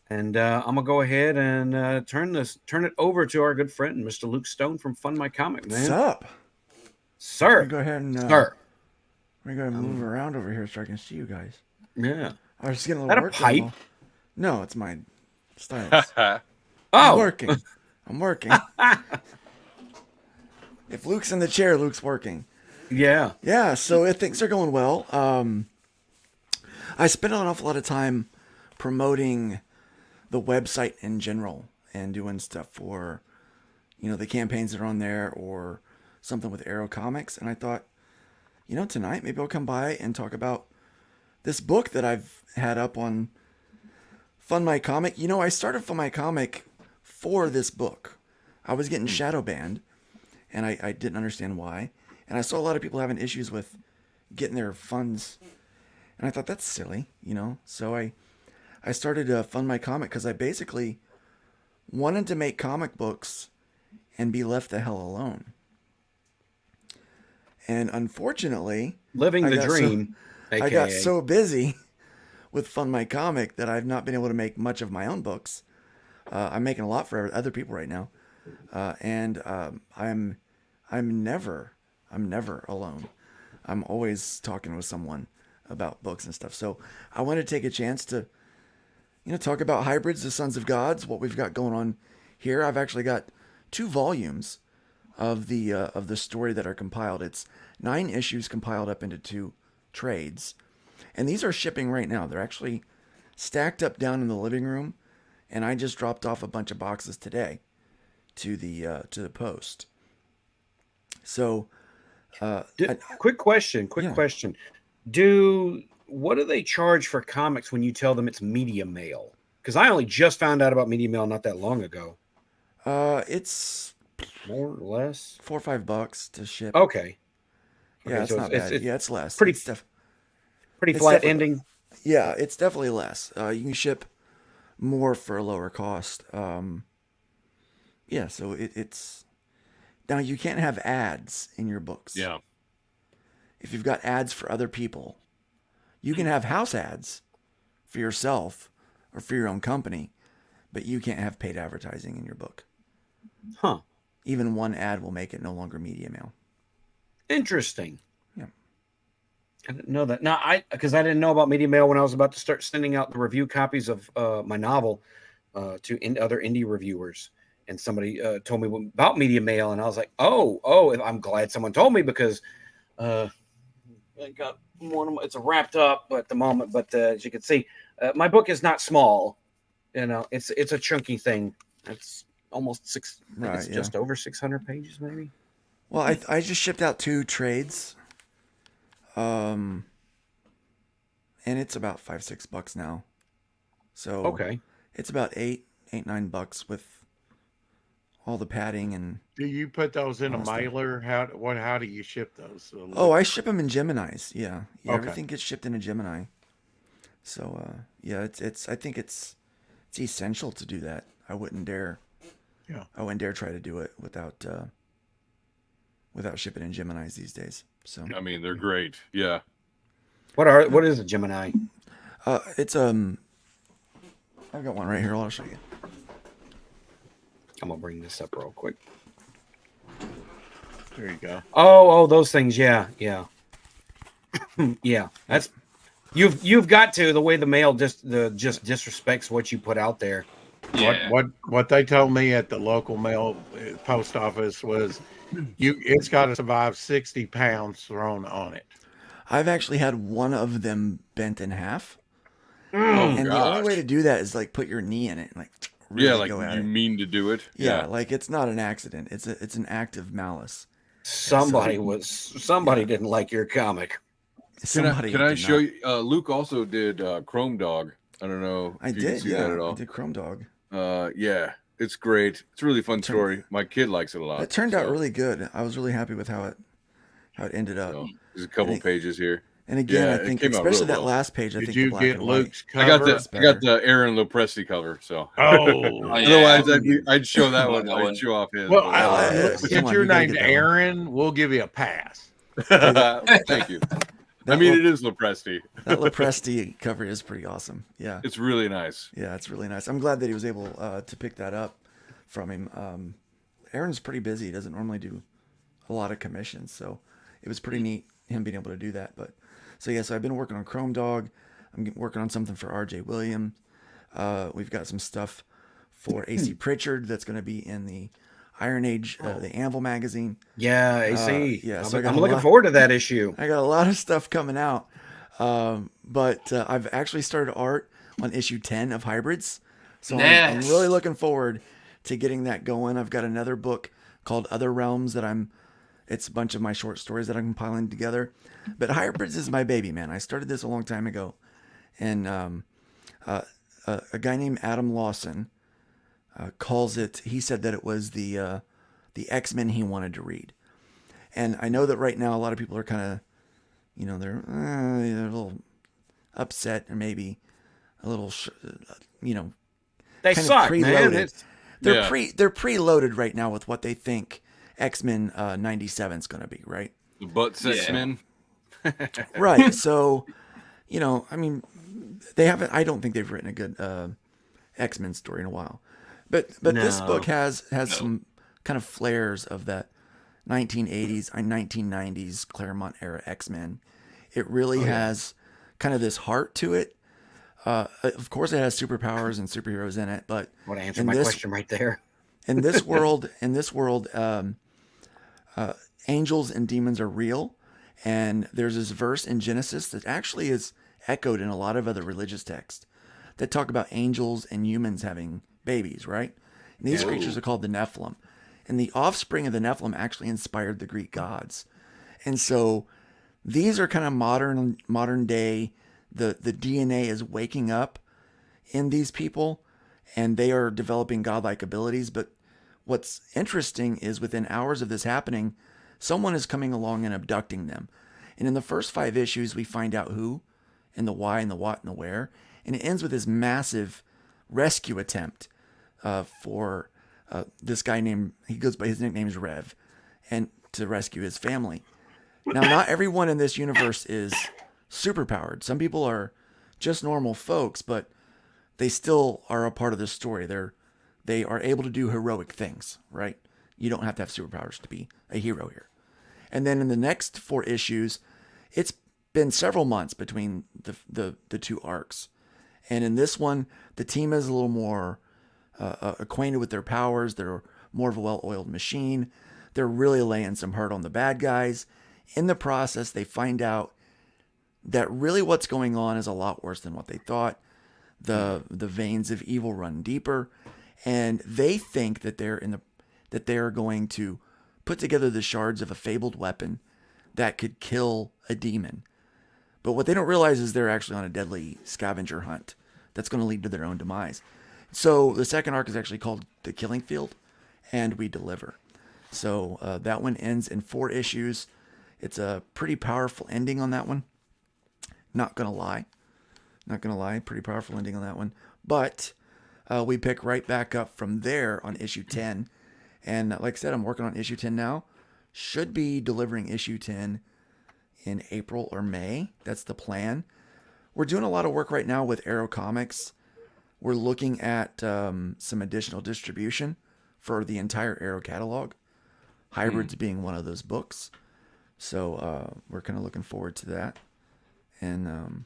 And I'm gonna go ahead and turn it over to our good friend, Mr. Luke Stone from Fund My Comic, man. What's up? Sir. Let me go ahead and Sir. let me go ahead and move around over here so I can see you guys. Yeah. I was just getting a That little a work pipe? done. No, it's my stylus. I'm Oh. working. I'm working. If Luke's in the chair, Luke's working. Yeah. Yeah, so things are going well. I spent an awful lot of time promoting the website in general and doing stuff for, the campaigns that are on there or something with Arrow Comics. And I thought, tonight maybe I'll come by and talk about this book that I've had up on Fund My Comic. I started Fund My Comic for this book. I was getting shadow banned, and I didn't understand why. And I saw a lot of people having issues with getting their funds. And I thought, that's silly, So I started to Fund My Comic because I basically wanted to make comic books and be left the hell alone. And unfortunately, Living the dream. I got so busy with Fund My Comic that I've not been able to make much of my own books. I'm making a lot for other people right now, and I'm never alone. I'm always talking with someone about books and stuff. So I want to take a chance to, talk about Hybrids, the Sons of Gods, what we've got going on here. I've actually got 2 volumes of the story that are compiled. It's 9 issues compiled up into 2 trades, and these are shipping right now. They're actually stacked up down in the living room, and I just dropped off a bunch of boxes today to the post. So, quick question. What do they charge for comics when you tell them it's media mail? Because I only just found out about media mail not that long ago. It's more or less $4 or $5 to ship. Okay. Yeah, it's so not bad. It's less. Pretty it's flat ending. Yeah, it's definitely less. You can ship more for a lower cost. Yeah, so it's now you can't have ads in your books. Yeah. If you've got ads for other people, you can have house ads for yourself or for your own company, but you can't have paid advertising in your book. Huh. Even one ad will make it no longer media mail. Interesting. Yeah. I didn't know that. Now, because I didn't know about media mail when I was about to start sending out the review copies of my novel to other indie reviewers. And somebody told me about media mail, and I was like, oh, I'm glad someone told me because I got one. It's wrapped up at the moment, but as you can see, my book is not small. It's a chunky thing. It's almost just over 600 pages, maybe. Well, I just shipped out 2 trades, and it's about $5-6 now. So okay, it's about $8-9 with all the padding and. Do you put those in a mailer? How do you ship those? I ship them in Geminis. Yeah, okay. Everything gets shipped in a Gemini. So it's I think it's essential to do that. I wouldn't dare. Yeah. I wouldn't dare try to do it without shipping in Geminis these days. So I mean, they're great. Yeah. What is a Gemini? It's I've got one right here. I'll show you. I'm gonna bring this up real quick. There you go. Oh, those things. Yeah. Yeah. That's you've got to the way the mail just disrespects what you put out there. Yeah. What they told me at the local mail post office was it's got to survive 60 pounds thrown on it. I've actually had one of them bent in half. Oh, And gosh. the only way to do that is like put your knee in it and like really like go at you it. mean to do it. Yeah, like it's not an accident. It's an act of malice. Somebody didn't like your comic. Somebody can I did show not. you? Luke also did Chrome Dog. I don't know if you can see that at all. I did Chrome Dog. Yeah, it's great. It's a really fun story. My kid likes it a lot. It turned out really good. I was really happy with how it ended up. So, there's a couple pages here. And again, Yeah, I think it came out especially real that well. last page. I Did think you the black get and white. Luke's cover? I got the Aaron Lopresti cover. So yeah. otherwise I'd show that one. I'd show off his. Well, come since on, you're you gotta named get that one. Aaron, we'll give you a pass. Thank you. I mean, it is Lopresti. That Lopresti cover is pretty awesome. Yeah, It's really nice. yeah, it's really nice. I'm glad that he was able to pick that up from him. Aaron's pretty busy. He doesn't normally do a lot of commissions, so it was pretty neat him being able to do that. But so I've been working on Chrome Dog. I'm working on something for R.J. Williams. We've got some stuff for A.C. Pritchard that's going to be in the Iron Age, the Anvil magazine. Yeah, AC. yeah, so I'm looking forward to that issue. I got a lot of stuff coming out, but I've actually started art on issue 10 of Hybrids, so I'm really looking forward to getting that going. I've got another book called Other Realms that it's a bunch of my short stories that I'm compiling together, but Hybrids is my baby, man. I started this a long time ago, and a guy named Adam Lawson calls it. He said that it was the X-Men he wanted to read, and I know that right now a lot of people are kind of, they're a little upset or maybe a little, They kind suck, of man. preloaded. They're preloaded right now with what they think X-Men 97 is going to be, right? The butt sex men. Right. So, I mean, they haven't. I don't think they've written a good X-Men story in a while, but this book has some kind of flares of that 1980s and 1990s Claremont era X-Men. It really has kind of this heart to it. Of course, it has superpowers and superheroes in it, but What answered my question right there. in this world, angels and demons are real, and there's this verse in Genesis that actually is echoed in a lot of other religious texts that talk about angels and humans having babies, right? And these creatures are called the Nephilim, and the offspring of the Nephilim actually inspired the Greek gods, and so these are kind of modern day. The DNA is waking up in these people, and they are developing godlike abilities. But what's interesting is within hours of this happening, someone is coming along and abducting them. And in the first 5 issues, we find out who and the why and the what and the where. And it ends with this massive rescue attempt for this guy his nickname is Rev, and to rescue his family. Now, not everyone in this universe is superpowered. Some people are just normal folks, but they still are a part of the story. They are able to do heroic things, right? You don't have to have superpowers to be a hero here. And then in the next 4 issues, it's been several months between the 2 arcs. And in this one, the team is a little more acquainted with their powers. They're more of a well-oiled machine. They're really laying some hurt on the bad guys. In the process, they find out that really what's going on is a lot worse than what they thought. The veins of evil run deeper, and they think that they are going to put together the shards of a fabled weapon that could kill a demon. But what they don't realize is they're actually on a deadly scavenger hunt that's going to lead to their own demise. So the second arc is actually called The Killing Field, and we deliver. So that one ends in 4 issues. It's a pretty powerful ending on that one. Not gonna lie, pretty powerful ending on that one. But we pick right back up from there on issue 10. And like I said, I'm working on issue 10 now. Should be delivering issue 10 in April or May. That's the plan. We're doing a lot of work right now with Arrow Comics. We're looking at some additional distribution for the entire Arrow catalog. Hybrids being one of those books. So we're kind of looking forward to that. And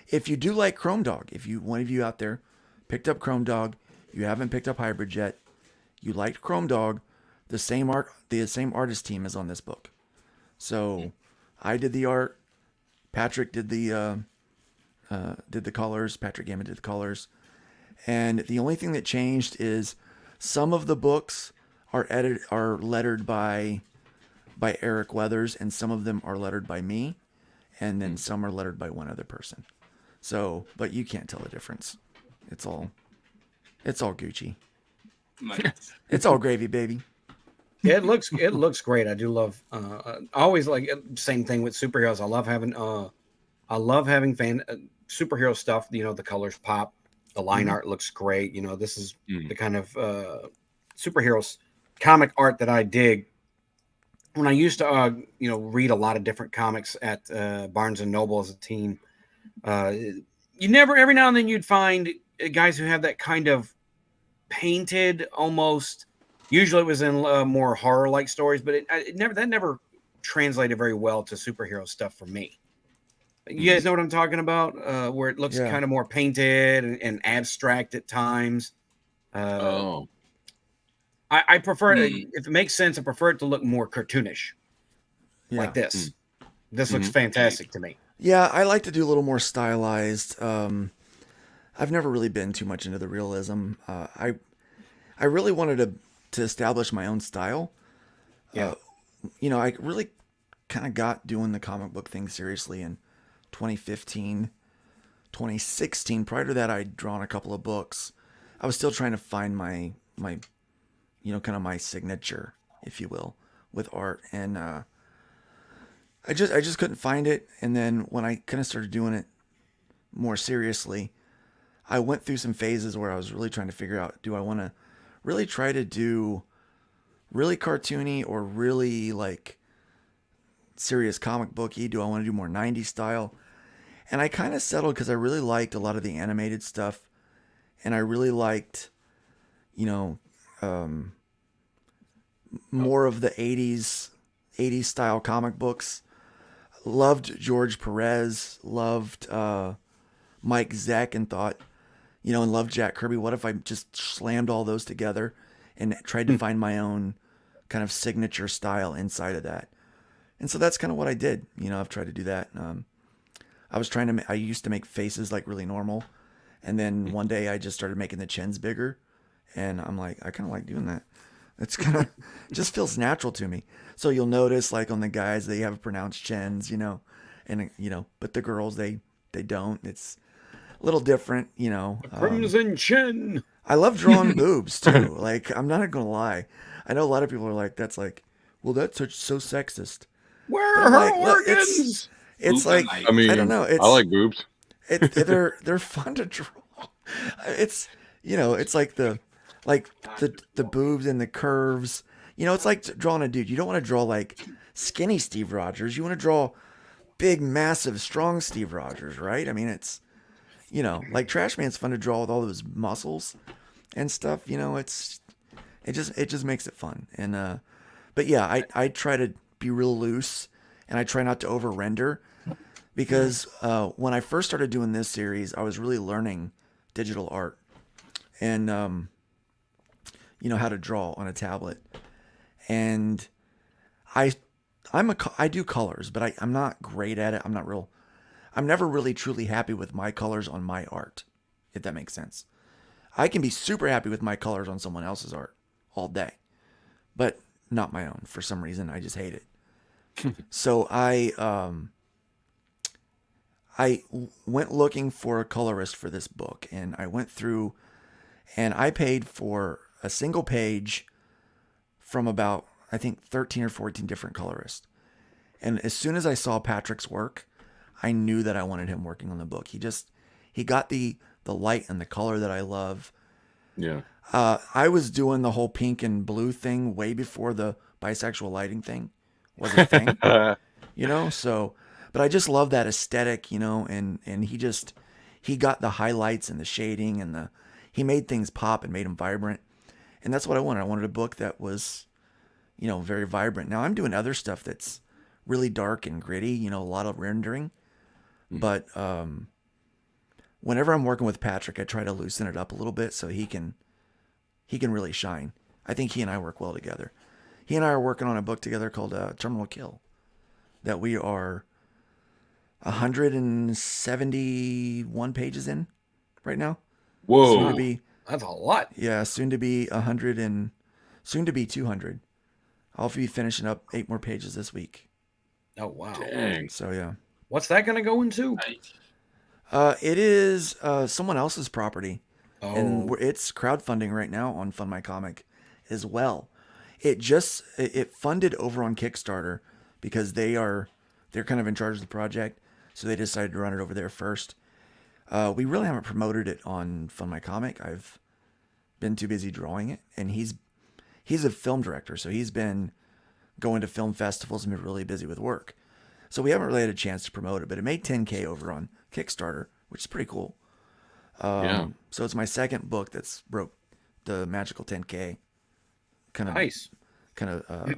if you do like Chrome Dog, if one of you out there picked up Chrome Dog, You haven't picked up Hybrid yet. You liked Chrome Dog. The same artist team is on this book. So I did the art. Patrick did the colors. Patrick Gambit did the colors. And the only thing that changed is some of the books are lettered by Eric Weathers, and some of them are lettered by me, and then some are lettered by one other person. So, but you can't tell the difference. It's all Gucci. Nice. It's all gravy, baby. It looks great. I do love. I always like same thing with superheroes. I love having superhero stuff. You know, the colors pop. The line art looks great. You know, this is the kind of superheroes comic art that I dig. When I used to, read a lot of different comics at Barnes and Noble as a teen, every now and then you'd find guys who have that kind of painted almost. Usually it was in more horror-like stories, but it never translated very well to superhero stuff for me. You guys know what I'm talking about? Where it looks kind of more painted and abstract at times. I prefer it, if it makes sense, I prefer it to look more cartoonish, like this. This looks fantastic to me. Yeah, I like to do a little more stylized. I've never really been too much into the realism. I really wanted to establish my own style. Yeah. I really kind of got doing the comic book thing seriously in 2015, 2016. Prior to that, I'd drawn a couple of books. I was still trying to find my kind of my signature, if you will, with art. And I just couldn't find it. And then when I kind of started doing it more seriously, I went through some phases where I was really trying to figure out, do I want to really try to do really cartoony or really like serious comic booky? Do I want to do more 90s style? And I kind of settled because I really liked a lot of the animated stuff, and I really liked, more of the 80s style comic books. Loved George Perez, loved Mike Zeck, and thought, and loved Jack Kirby. What if I just slammed all those together and tried to find my own kind of signature style inside of that? And so that's kind of what I did. I've tried to do that. I used to make faces like really normal. And then one day I just started making the chins bigger. And I'm like, I kind of like doing that. It's kind of just feels natural to me. So you'll notice like on the guys, they have pronounced chins, but the girls, they don't. It's a little different, Crimson chin. I love drawing boobs too. Like, I'm not going to lie. I know a lot of people are like, that's like, well, that's so sexist. Where are her organs? It's like, I mean, I don't know. I like boobs. They're fun to draw. It's, it's like the boobs and the curves. It's like drawing a dude. You don't want to draw like skinny Steve Rogers. You want to draw big, massive, strong Steve Rogers, right? I mean, it's, like Trash Man's fun to draw with all those muscles and stuff. It just makes it fun. And but yeah, I try to be real loose, and I try not to over render, because when I first started doing this series, I was really learning digital art and how to draw on a tablet. And I do colors, but I'm not great at it. I'm never really truly happy with my colors on my art, if that makes sense. I can be super happy with my colors on someone else's art all day, but not my own. For some reason, I just hate it. So I went looking for a colorist for this book, and I went through, and I paid for a single page from about, I think, 13 or 14 different colorists. And as soon as I saw Patrick's work, I knew that I wanted him working on the book. He got the light and the color that I love. Yeah. I was doing the whole pink and blue thing way before the bisexual lighting thing was a thing, so, but I just love that aesthetic, and he got the highlights and the shading and he made things pop and made them vibrant. And that's what I wanted. I wanted a book that was, very vibrant. Now I'm doing other stuff that's really dark and gritty, a lot of rendering. But whenever I'm working with Patrick, I try to loosen it up a little bit so he can he can really shine. I think he and I work well together. He and I are working on a book together called Terminal Kill that we are 171 pages in right now. Whoa. Soon to be, that's a lot. Yeah, soon to be 100 and soon to be 200. I'll be finishing up 8 more pages this week. Oh, wow. Dang. So, yeah. What's that going to go into? It is someone else's property. Oh. And it's crowdfunding right now on Fund My Comic as well. It funded over on Kickstarter because they're kind of in charge of the project. So they decided to run it over there first. We really haven't promoted it on Fund My Comic. I've been too busy drawing it, and he's a film director, so he's been going to film festivals and been really busy with work. So we haven't really had a chance to promote it, but it made 10K over on Kickstarter, which is pretty cool. So it's my second book that's broke the magical 10K. Kind of nice. Kind of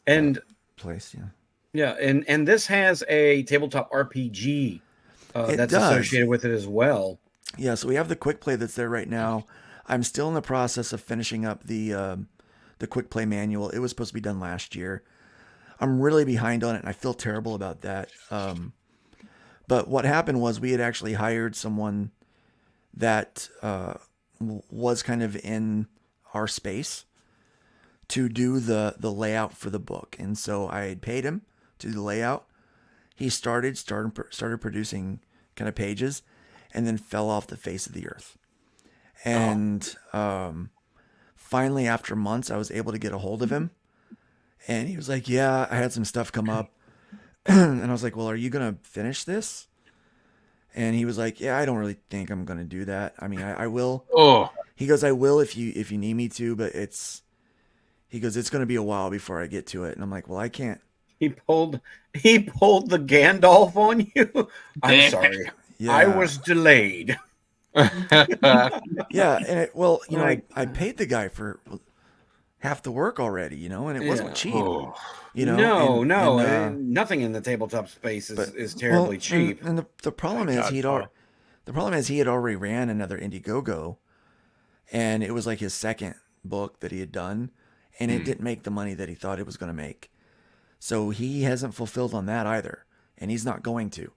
and place, yeah. Yeah, and this has a tabletop RPG that's associated with it as well. Yeah, so we have the quick play that's there right now. I'm still in the process of finishing up the quick play manual. It was supposed to be done last year. I'm really behind on it, and I feel terrible about that. But what happened was we had actually hired someone that was kind of in our space to do the layout for the book. And so I had paid him to do the layout. He started producing kind of pages and then fell off the face of the earth. And finally, after months, I was able to get a hold of him. And he was like, yeah, I had some stuff come up. And I was like, well, are you going to finish this? And he was like, yeah, I don't really think I'm going to do that. I mean, I will. Oh. He goes, I will if you need me to, but he goes, it's going to be a while before I get to it. And I'm like, well, I can't. He pulled the Gandalf on you. I'm sorry. Yeah. I was delayed. Yeah. And I paid the guy for half the work already, and it wasn't cheap. Oh. Nothing in the tabletop space is terribly cheap. And the problem is he had already ran another Indiegogo, and it was like his second book that he had done, and it didn't make the money that he thought it was going to make. So he hasn't fulfilled on that either, and he's not going to.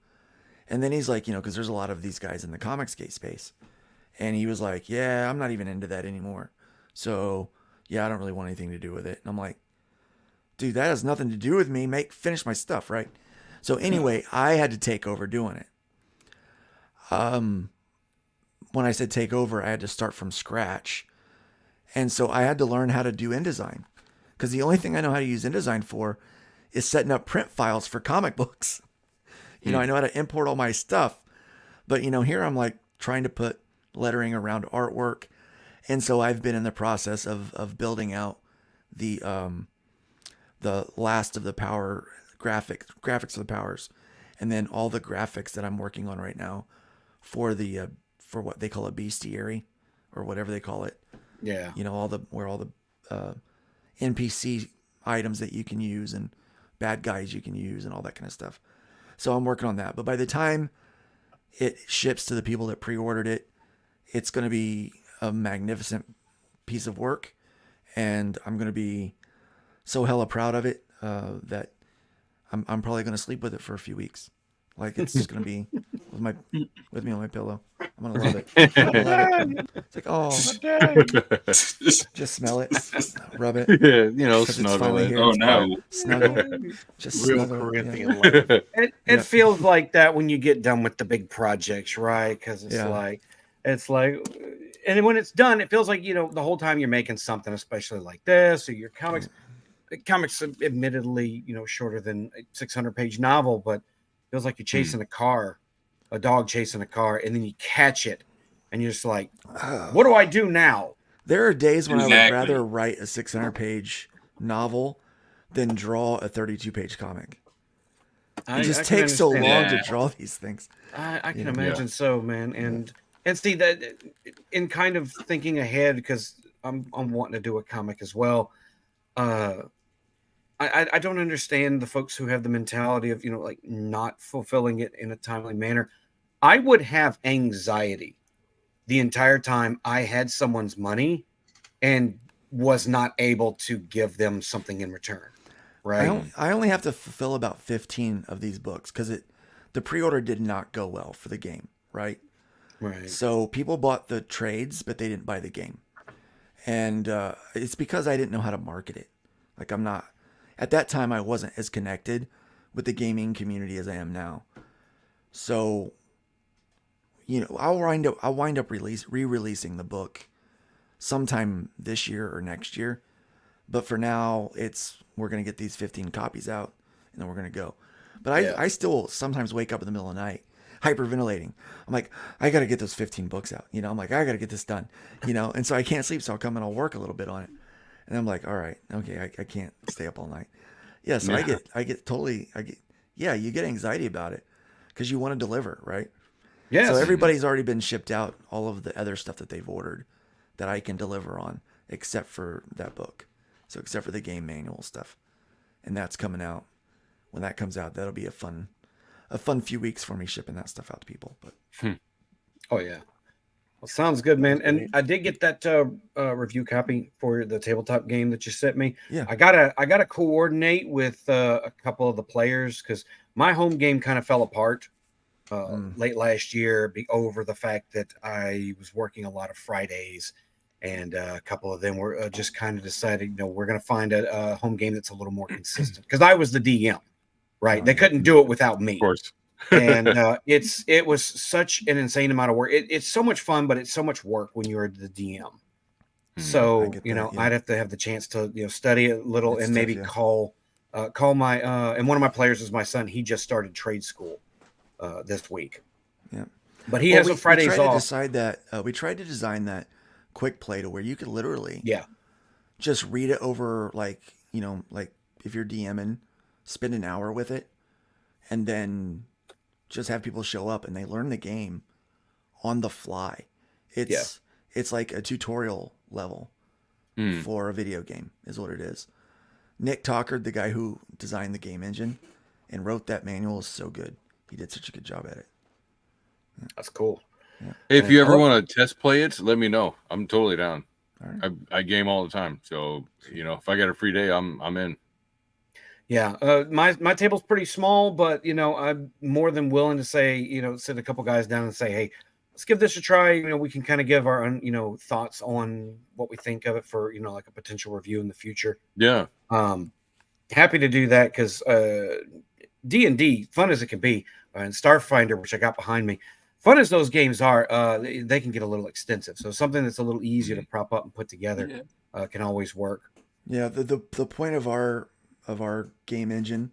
And then he's like, because there's a lot of these guys in the Comicsgate space, and he was like, yeah, I'm not even into that anymore. So yeah, I don't really want anything to do with it. And I'm like, dude, that has nothing to do with me. Finish my stuff, right? So anyway, I had to take over doing it. When I said take over, I had to start from scratch. And so I had to learn how to do InDesign, because the only thing I know how to use InDesign for is setting up print files for comic books. I know how to import all my stuff, but here I'm like trying to put lettering around artwork. And so I've been in the process of building out the last of the power graphics of the powers, and then all the graphics that I'm working on right now for for what they call a bestiary or whatever they call it. Yeah. All the NPC items that you can use and bad guys you can use and all that kind of stuff. So I'm working on that. But by the time it ships to the people that pre-ordered it, it's going to be a magnificent piece of work. And I'm going to be so hella proud of it that I'm probably going to sleep with it for a few weeks. Like, it's just going to be with me on my pillow. I'm going to love it. It's like, oh, just smell it, rub it. Yeah, snuggle it. Oh, no. Snuggle. Just Real snuggle. Corinthian. Yeah. It feels like that when you get done with the big projects, right? Because it's like, and when it's done, it feels like, the whole time you're making something, especially like this, or your comics, admittedly, shorter than a 600-page novel, but feels like you're chasing a dog chasing a car, and then you catch it, and you're just like, what do I do now? There are days when I would rather write a 600-page novel than draw a 32-page comic. It just takes so long to draw these things. I can imagine so, man. And see that in kind of thinking ahead, because I'm wanting to do a comic as well. I don't understand the folks who have the mentality of, like not fulfilling it in a timely manner. I would have anxiety the entire time I had someone's money and was not able to give them something in return. Right. I only have to fulfill about 15 of these books because the pre-order did not go well for the game, right? Right. So people bought the trades, but they didn't buy the game. And it's because I didn't know how to market it. Like at that time, I wasn't as connected with the gaming community as I am now. So, I'll wind up re-releasing the book sometime this year or next year. But for now, we're going to get these 15 copies out and then we're going to go. But I still sometimes wake up in the middle of the night hyperventilating. I'm like, I got to get those 15 books out. I'm like, I got to get this done, and so I can't sleep. So I'll come and I'll work a little bit on it. And I'm like, all right, okay, I can't stay up all night. Yeah. So you get anxiety about it because you want to deliver, right? Yeah. So everybody's already been shipped out all of the other stuff that they've ordered that I can deliver on, except for that book. So except for the game manual stuff, and that's coming out. When that comes out, that'll be a fun few weeks for me shipping that stuff out to people. But oh yeah, well, sounds good, man. And I did get that review copy for the tabletop game that you sent me. Yeah, I gotta coordinate with a couple of the players because my home game kind of fell apart late last year over the fact that I was working a lot of Fridays. And a couple of them were just kind of decided, we're going to find a home game that's a little more consistent. Because I was the DM, right? They couldn't do it without me. Of course. And it was such an insane amount of work. It's so much fun, but it's so much work when you're the DM. So, I'd have to have the chance to, study a little and maybe call my, and one of my players is my son. He just started trade school this week. Yeah. But he has a Fridays off. We tried to design that quick play to where you could literally just read it over, like if you're DMing, spend an hour with it and then just have people show up and they learn the game on the fly. It's like a tutorial level for a video game is what it is. Nick Tockard, the guy who designed the game engine and wrote that manual, is so good. He did such a good job at it. Yeah. That's cool. Yeah. Hey, if you ever want to test play it, let me know. I'm totally down. Right. I game all the time, so if I got a free day, I'm in. Yeah, my table's pretty small, but I'm more than willing to say, sit a couple guys down and say, hey, let's give this a try. We can kind of give our own, thoughts on what we think of it for like a potential review in the future. Yeah. Happy to do that because D&D, fun as it can be, and Starfinder, which I got behind me. Fun as those games are, they can get a little extensive. So something that's a little easier to prop up and put together can always work. Yeah, the point of our game engine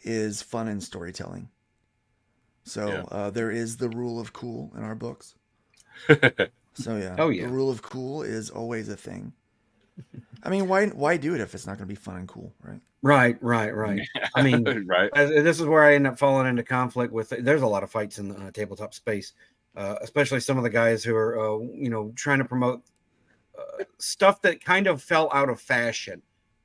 is fun and storytelling. So there is the rule of cool in our books. So the rule of cool is always a thing. I mean, why do it if it's not going to be fun and cool, right? Right. I mean, right. This is where I end up falling into conflict with. There's a lot of fights in the tabletop space, especially some of the guys who are, trying to promote stuff that kind of fell out of fashion.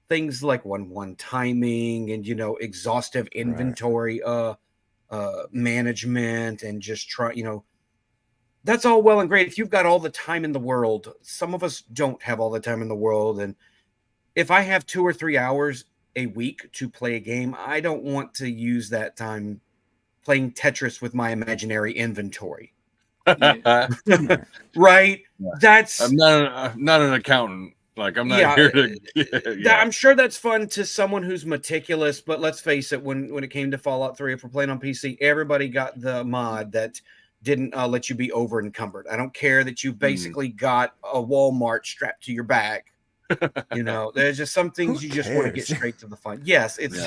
Things like one timing and exhaustive inventory management and just that's all well and great if you've got all the time in the world. Some of us don't have all the time in the world, and if I have 2 or 3 hours a week to play a game, I don't want to use that time playing Tetris with my imaginary inventory. Right? Yeah. That's I'm not an accountant. Like I'm not here to. I'm sure that's fun to someone who's meticulous, but let's face it. When it came to Fallout 3, if we're playing on PC, everybody got the mod that didn't let you be over encumbered. I don't care that you basically got a Walmart strapped to your back. There's just some things you just want to get straight to the fun. Yes, it's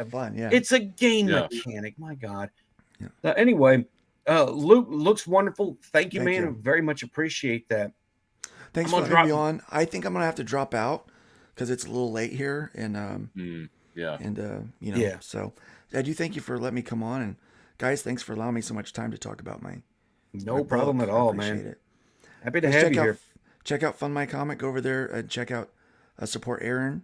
fun. Yeah, it's a game mechanic. My God. Yeah. Anyway, Luke, looks wonderful. Thank you, man. I very much appreciate that. Thanks for having me on. I think I'm gonna have to drop out because it's a little late here, and So I do thank you for letting me come on, and guys, thanks for allowing me so much time to talk about my problem book. at all, man. It. Happy to have you here. Check out Fund My Comic. Go over there and check out support Aaron.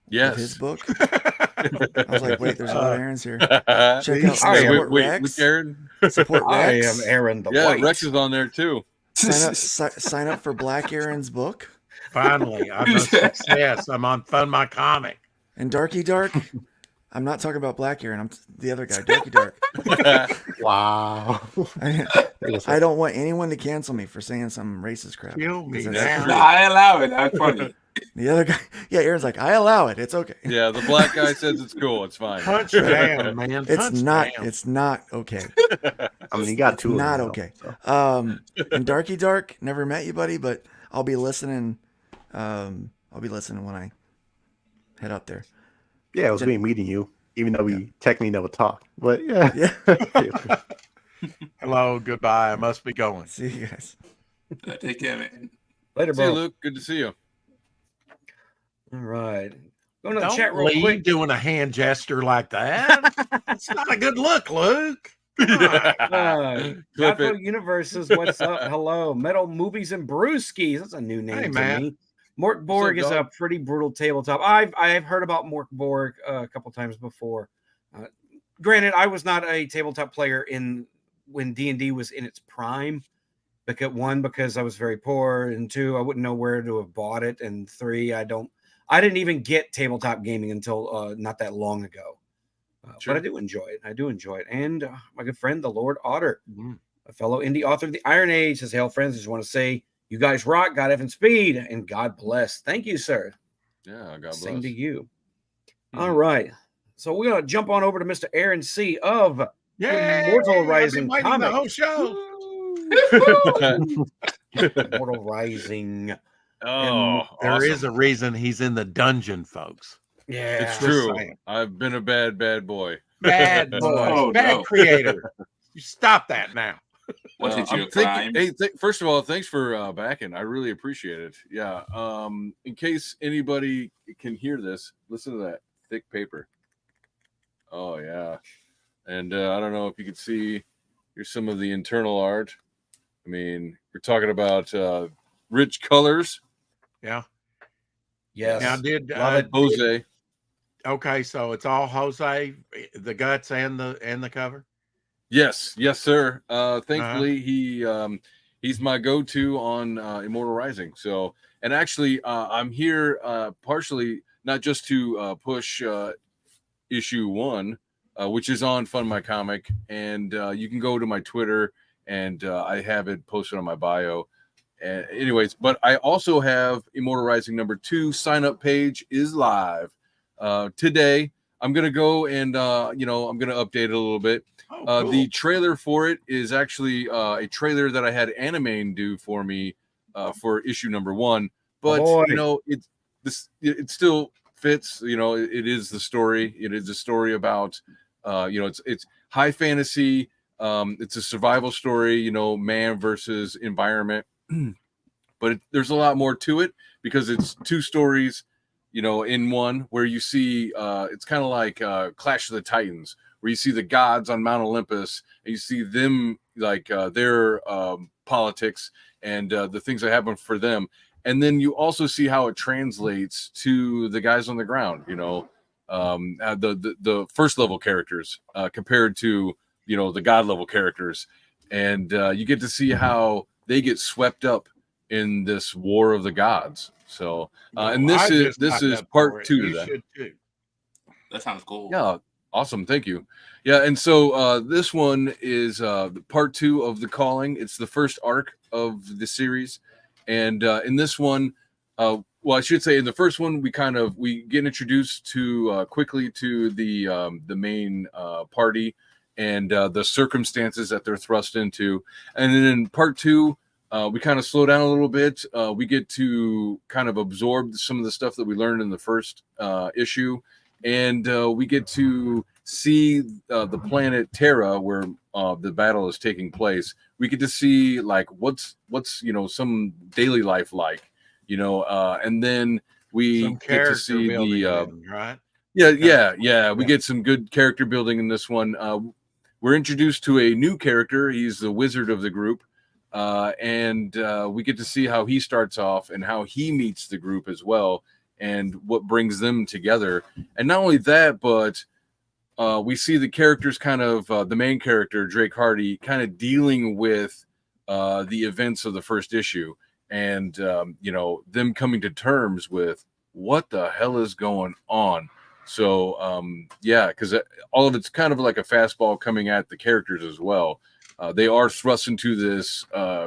Yes, his book. I was like, wait, there's a lot of Aaron's here. Check out support Rex. Aaron. Support Rex. I am Aaron the White. Rex is on there too. Sign up for Black Aaron's book. Finally, I'm a success. I'm on Fund My Comic. And Darky Dark. I'm not talking about Black Aaron. I'm the other guy, Darky Dark. Wow. I don't want anyone to cancel me for saying some racist crap. Kill me That's now. I allow it. That's funny. The other guy, yeah, Aaron's like, I allow it. It's okay. Yeah, the black guy says it's cool. It's fine. Punch down, man. It's Punch not. down. It's not okay. I mean, you got two. Not of them, okay. so. And Darky Dark, never met you, buddy, but I'll be listening. I'll be listening when I head up there. Yeah, it was me meeting you, even though we technically never talked. But yeah. Yeah. Hello, goodbye. I must be going. See you guys. Take care, man. Later, See you, bro. Luke. Good to see you. All right. Going to the Don't chat real leave quick. doing a hand gesture like that. It's not a good look, Luke. Clip Godful it. Universes, what's up? Hello. Metal Movies and Brewskis. That's a new name Hey, to man. me. Mort Borg is a dog? pretty brutal tabletop. I've heard about Mort Borg a couple times before. Granted, I was not a tabletop player when D&D was in its prime. Because I was very poor, and 2, I wouldn't know where to have bought it, and 3, I didn't even get tabletop gaming until not that long ago. Sure. But I do enjoy it. And my good friend, the Lord Otter, Mhm. a fellow indie author of the Iron Age, says, "Hail, friends. I just want to say you guys rock. God effing speed, and God bless." Thank you, sir. Yeah, God Same bless. to you. Mhm. All right. So we're going to jump on over to Mr. Aaron C. of Yeah, Immortal Rising I've been waiting the Comics. whole show. Immortal Rising. Oh, There awesome. is a reason he's in the dungeon, folks. Yeah. It's Just true. saying. I've been a bad boy. Bad boy, Oh, bad no. creator. You stop that now. Was it your I'm thinking- crime? hey, first of all, thanks for backing. I really appreciate it. Yeah. In case anybody can hear this, listen to that thick paper. Oh yeah. And I don't know if you can see. Here's some of the internal art. I mean, we're talking about rich colors. Yeah. Yes. Now, did Love it. Jose. okay? So it's all Jose, the guts and the cover. Yes, sir. Thankfully, he's my go-to on Immortal Rising. So, and actually, I'm here partially not just to push issue 1, which is on Fund My Comic, and you can go to my Twitter, and I have it posted on my bio. Anyways, but I also have Immortal Rising number 2 sign-up page is live today. I'm gonna go and I'm gonna update it a little bit. Oh, cool. The trailer for it is actually a trailer that I had Animane do for me for issue number 1. But boy. it still fits. It is the story. It is a story about it's high fantasy. It's a survival story. Man versus environment. But there's a lot more to it because it's 2 stories, in one, where you see it's kind of like Clash of the Titans, where you see the gods on Mount Olympus and you see them like their politics and the things that happen for them. And then you also see how it translates to the guys on the ground, the first level characters compared to, the God level characters. And you get to see how they get swept up in this war of the gods. So, and this is part 2 to that. Too. That sounds cool. Yeah, awesome. Thank you. Yeah, and so this one is part 2 of The Calling. It's the first arc of the series, and in this one, well, I should say in the first one, we get introduced to quickly to the main party and the circumstances that they're thrust into, and then in part 2. We kind of slow down a little bit. We get to kind of absorb some of the stuff that we learned in the first issue, and we get to see the planet Terra, where the battle is taking place. We get to see like what's some daily life like, and then we Some get to character see building, right? Yeah. We get some good character building in this one. We're introduced to a new character. He's the wizard of the group. And we get to see how he starts off and how he meets the group as well and what brings them together. And not only that, but we see the characters kind of the main character, Drake Hardy, kind of dealing with the events of the first issue, and them coming to terms with what the hell is going on. So because all of it's kind of like a fastball coming at the characters as well. They are thrust into this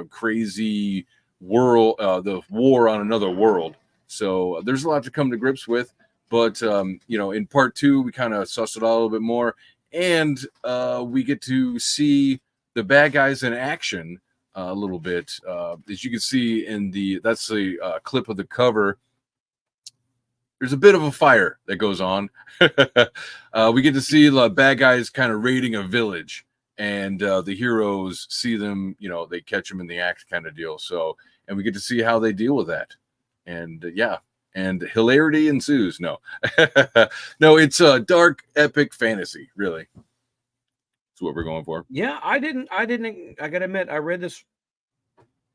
crazy world, the war on another world. So there's a lot to come to grips with. But in part 2, we kind of suss it out a little bit more, and we get to see the bad guys in action a little bit. As you can see that's the clip of the cover. There's a bit of a fire that goes on. We get to see the bad guys kind of raiding a village, and the heroes see them, they catch them in the act kind of deal. So, and we get to see how they deal with that. And and hilarity ensues. No, no, it's a dark, epic fantasy, really. That's what we're going for. Yeah, I gotta admit, I read this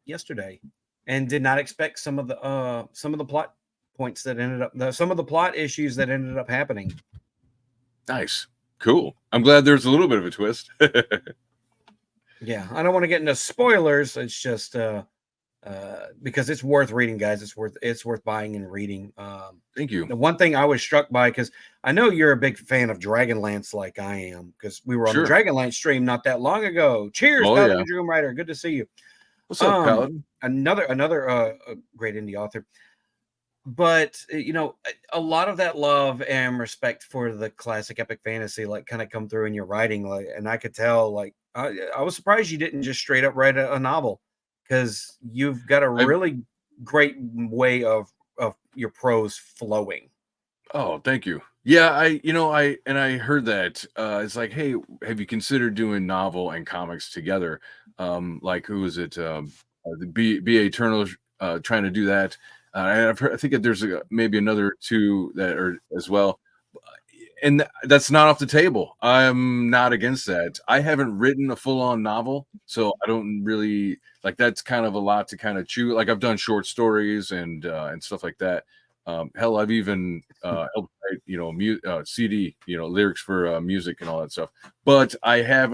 yesterday and did not expect some of the plot points that ended up, some of the plot issues that ended up happening. Nice. Cool. I'm glad there's a little bit of a twist. Yeah, I don't want to get into spoilers. It's just because it's worth reading, guys. It's worth buying and reading. Thank you. The one thing I was struck by, because I know you're a big fan of Dragonlance like I am, because we were on the Dragonlance stream not that long ago. Cheers, Paladin and Dream Rider. Good to see you. What's up, Paladin? Another great indie author. But a lot of that love and respect for the classic epic fantasy kind of come through in your writing, and I could tell I was surprised you didn't just straight up write a novel, because you've got a really great way of your prose flowing. Oh, thank you. Yeah, I heard that. It's like, hey, have you considered doing novel and comics together? Like, who is it? The B.A. Eternal trying to do that. I think that there's maybe another 2 that are as well, and that's not off the table. I'm not against that. I haven't written a full-on novel, so I don't really that's kind of a lot to kind of chew. Like, I've done short stories and stuff like that. Hell, I've even helped write, CD, lyrics for music and all that stuff. But I have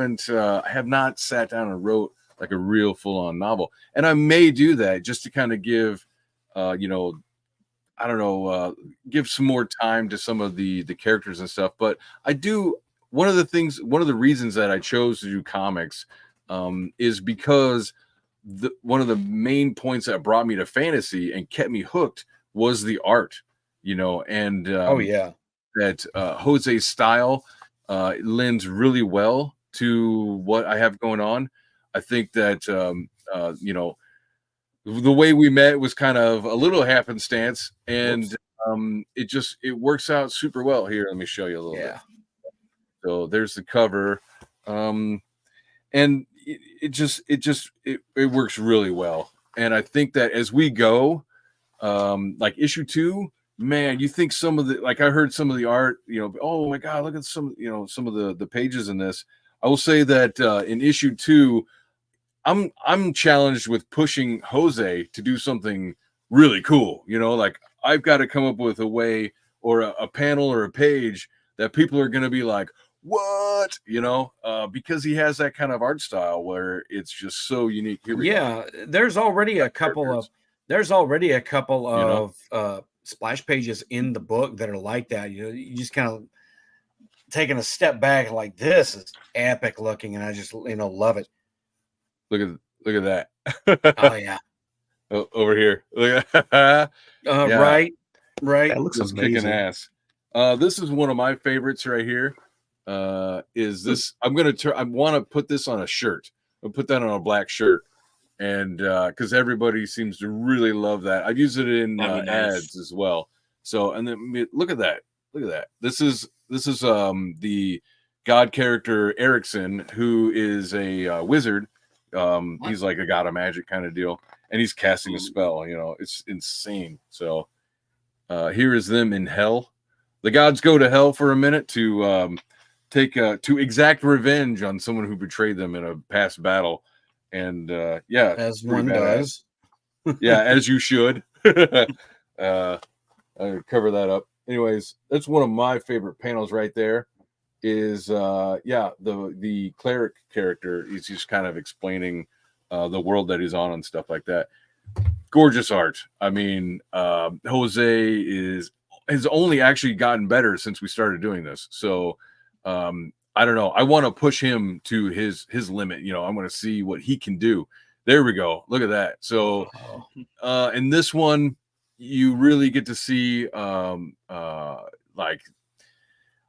not sat down and wrote like a real full-on novel, and I may do that just to kind of give. I don't know, give some more time to some of the characters and stuff. But I do, one of the reasons that I chose to do comics is because one of the main points that brought me to fantasy and kept me hooked was the art, and that Jose's style lends really well to what I have going on. I think that the way we met was kind of a little happenstance, and it works out super well. Here, let me show you a little bit. So there's the cover, and it works really well. And I think that as we go, like issue 2, man, you think some of the, I heard some of the art, oh my God, look at some of the pages in this. I will say that in issue 2. I'm challenged with pushing Jose to do something really cool. I've got to come up with a way or a panel or a page that people are going to be like, what? Because he has that kind of art style where it's just so unique. There's already a couple of splash pages in the book that are like that. You just kind of taking a step back, like, this is epic looking, and I just love it. Look at that. Oh yeah. Over here. Look at that. Right. That looks amazing. Kicking ass. This is one of my favorites right here. Is this? I want to put this on a shirt. I'll put that on a black shirt, and because everybody seems to really love that. I've used it in ads as well. So, and then look at that. Look at that. This is the god character Erickson, who is a wizard. He's like a god of magic kind of deal, and he's casting a spell. It's insane. So here is them in hell. The gods go to hell for a minute to to exact revenge on someone who betrayed them in a past battle, and as one does. Yeah, as you should. I'll cover that up. Anyways, that's one of my favorite panels right there. Is the cleric character is just kind of explaining the world that he's on and stuff like that. Gorgeous art. I mean, Jose has only actually gotten better since we started doing this. So I don't know. I want to push him to his limit. You know, I want to see what he can do. There we go. Look at that. So in this one, you really get to see like,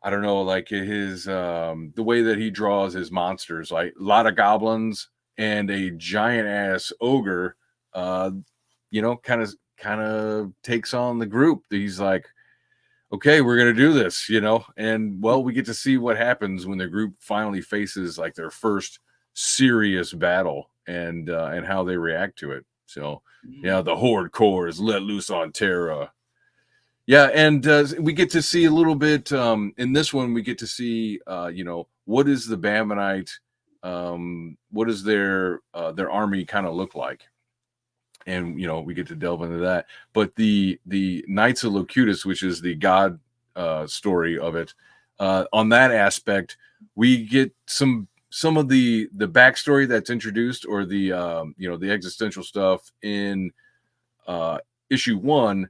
I don't know, like his the way that he draws his monsters, like a lot of goblins and a giant ass ogre. You know, kind of takes on the group. He's like, okay, we're gonna do this, you know, and well, we get to see what happens when the group finally faces like their first serious battle, and how they react to it. So yeah, the Horde Corps is let loose on Terra. Yeah, and we get to see a little bit in this one. We get to see, you know, what is the Bambanite, what does their army kind of look like, and you know, we get to delve into that. But the Knights of Locutus, which is the god story of it, on that aspect, we get some of the backstory that's introduced, or the you know, the existential stuff in issue 1.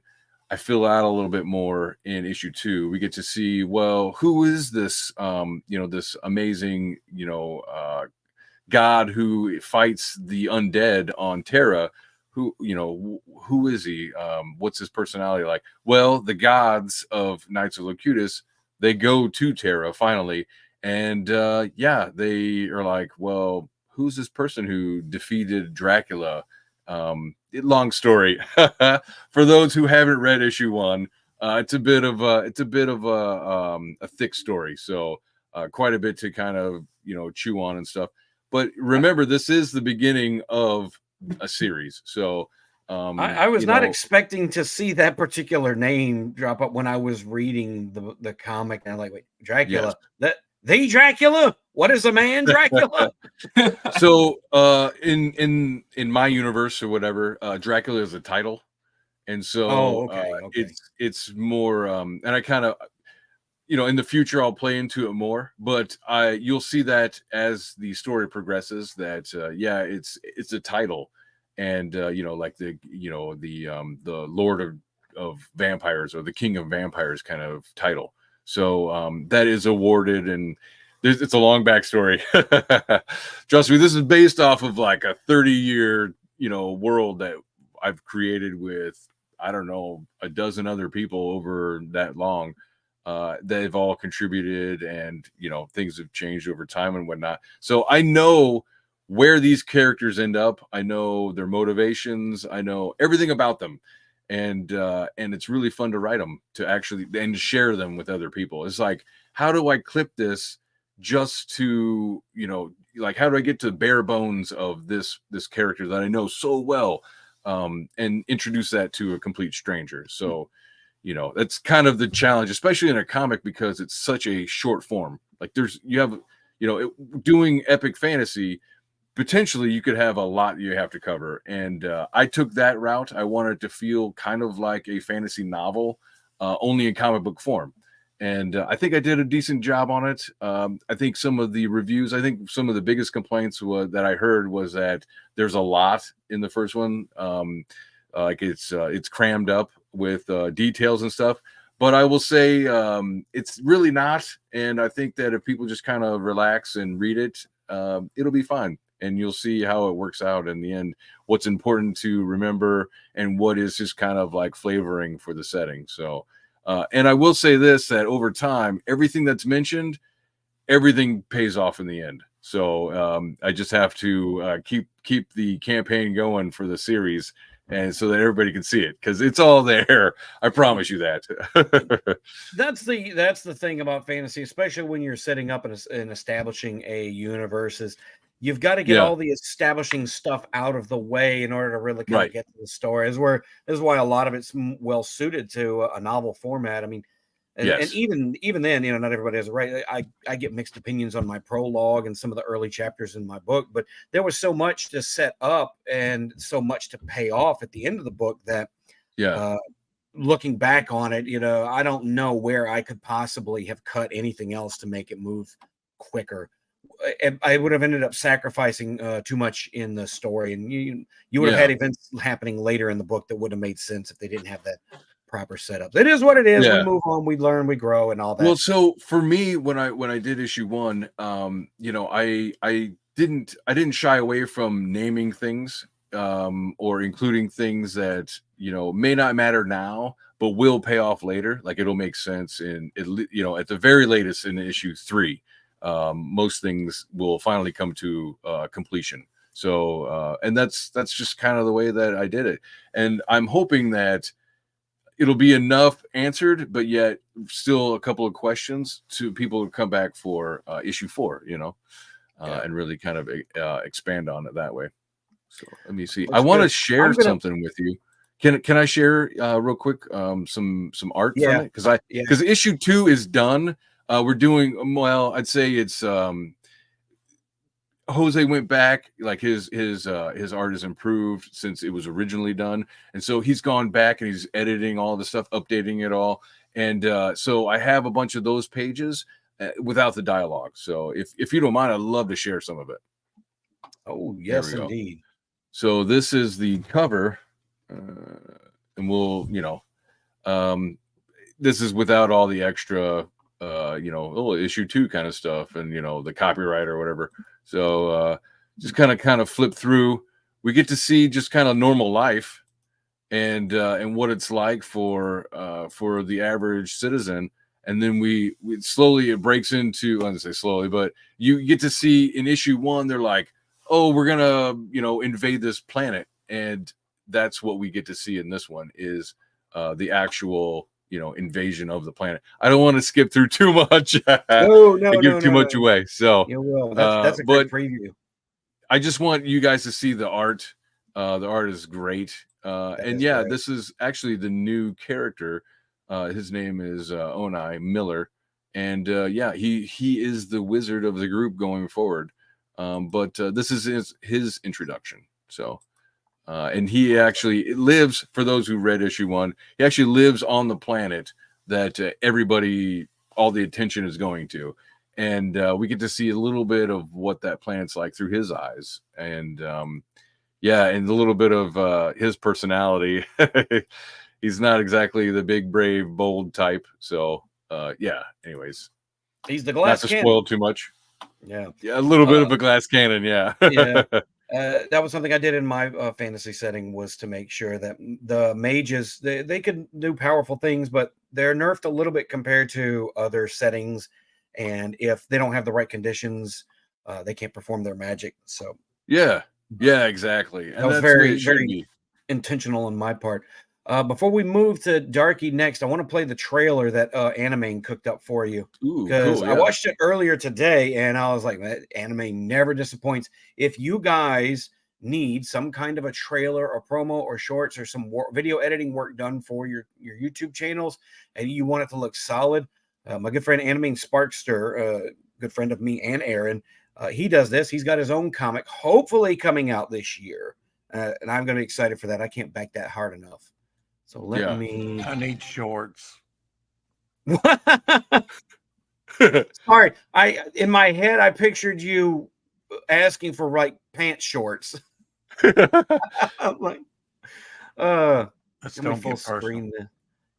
I fill out a little bit more in issue 2. We get to see, well, who is this you know, this amazing, you know, god who fights the undead on Terra. Who, you know, who is he? What's his personality like? Well, the gods of Knights of Locutus, they go to Terra finally, and yeah, they are like, well, who's this person who defeated Dracula? Long story. For those who haven't read issue 1, it's a bit of a thick story, so quite a bit to kind of, you know, chew on and stuff. But remember, this is the beginning of a series, so I was not expecting to see that particular name drop up when I was reading the comic, and I'm like, wait, Dracula? Yes. The Dracula? What is a man, Dracula? So in my universe or whatever, Dracula is a title, and so okay. It's more and I kind of, you know, in the future I'll play into it more, but you'll see that as the story progresses that yeah, it's a title, and you know, like the Lord of Vampires, or the King of Vampires kind of title. So that is awarded, and it's a long backstory. Trust me, this is based off of like a 30-year, you know, world that I've created with, I don't know, a dozen other people over that long. They've all contributed, and you know, things have changed over time and whatnot. So I know where these characters end up. I know their motivations. I know everything about them, and it's really fun to write them, to actually and share them with other people. It's like, how do I clip this just to, you know, like, how do I get to the bare bones of this character that I know so well, and introduce that to a complete stranger? So you know, that's kind of the challenge, especially in a comic, because it's such a short form. Like you have, you know, doing epic fantasy, potentially you could have a lot you have to cover. And I took that route. I wanted to feel kind of like a fantasy novel, only in comic book form. And I think I did a decent job on it. I think some of the reviews, I think some of the biggest complaints that I heard was that there's a lot in the first one. Like it's crammed up with details and stuff, but I will say it's really not. And I think that if people just kind of relax and read it, it'll be fine, and you'll see how it works out in the end, what's important to remember and what is just kind of like flavoring for the setting. So and I will say this, that over time, everything that's mentioned, everything pays off in the end. So I just have to keep the campaign going for the series, and so that everybody can see it, because it's all there. I promise you that. That's the thing about fantasy, especially when you're setting up and establishing a universe, is you've got to get all the establishing stuff out of the way in order to really kind of get to the story. This is why a lot of it's well suited to a novel format. I mean, and even then, you know, not everybody has it right. I get mixed opinions on my prologue and some of the early chapters in my book, but there was so much to set up and so much to pay off at the end of the book that, looking back on it, you know, I don't know where I could possibly have cut anything else to make it move quicker. I would have ended up sacrificing too much in the story, and you would have had events happening later in the book that would have made sense if they didn't have that proper setup. It is what it is. We move on, we learn, we grow, and all that. Well, so for me, when I did issue 1, I didn't shy away from naming things or including things that may not matter now, but will pay off later. Like it'll make sense at the very latest in issue 3. Most things will finally come to completion. So and that's just kind of the way that I did it, and I'm hoping that it'll be enough answered, but yet still a couple of questions to people who come back for issue 4, and really kind of expand on it that way. So let me see. I want to share something with you. Can I share real quick some art from it? Because issue 2 is done. We're doing I'd say it's Jose went back, like his art is improved since it was originally done, and so he's gone back and he's editing all the stuff, updating it all, and so I have a bunch of those pages without the dialogue. So if you don't mind, I'd love to share some of it. Oh yes, indeed. So this is the cover, and we'll this is without all the extra issue 2 kind of stuff and the copyright or whatever. So just kind of flip through. We get to see just kind of normal life and what it's like for the average citizen. And then we slowly, it breaks into, I don't say slowly, but you get to see in issue 1, they're like, oh, we're gonna invade this planet, and that's what we get to see in this one is the actual invasion of the planet. I don't want to skip through too much. Give too much away. So you will. That's a great preview. I just want you guys to see the art. The art is great. Great. This is actually the new character. His name is Onai Miller, and he is the wizard of the group going forward. But this is his introduction. So. And he actually lives, for those who read issue 1, he actually lives on the planet that all the attention is going to. And we get to see a little bit of what that planet's like through his eyes. And and a little bit of his personality. He's not exactly the big, brave, bold type. So, anyways. He's the glass cannon. Not to spoil too much. Yeah, a little bit of a glass cannon, yeah. That was something I did in my fantasy setting, was to make sure that the mages, they could do powerful things, but they're nerfed a little bit compared to other settings. And if they don't have the right conditions, they can't perform their magic. So yeah, exactly. And that was very, very intentional on my part. Before we move to Darky next, I want to play the trailer that Anime cooked up for you. Because I watched it earlier today, and I was like, Anime never disappoints. If you guys need some kind of a trailer or promo or shorts or some video editing work done for your YouTube channels, and you want it to look solid, my good friend Anime Sparkster, good friend of me and Aaron, he does this. He's got his own comic, hopefully coming out this year. And I'm going to be excited for that. I can't back that hard enough. So let me. I need shorts. Sorry, in my head I pictured you asking for like pants shorts. I'm like, let's don't full screen.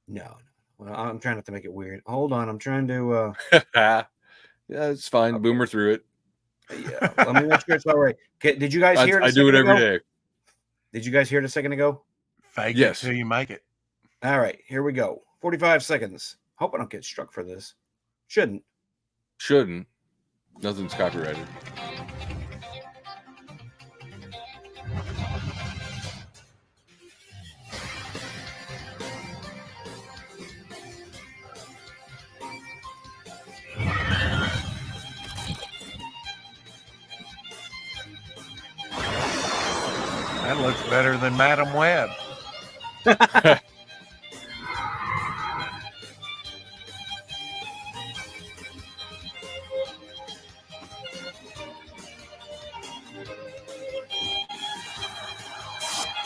No, well, I'm trying not to make it weird. Hold on, I'm trying to. Yeah, it's fine. Okay. Boomer through it. Yeah, let me make sure it's all right. Okay, did you guys hear it? I do it every day. Did you guys hear it a second ago? Fake it till you make it. All right, here we go. 45 seconds. Hope I don't get struck for this. Shouldn't. Nothing's copyrighted. That looks better than Madam Web. Who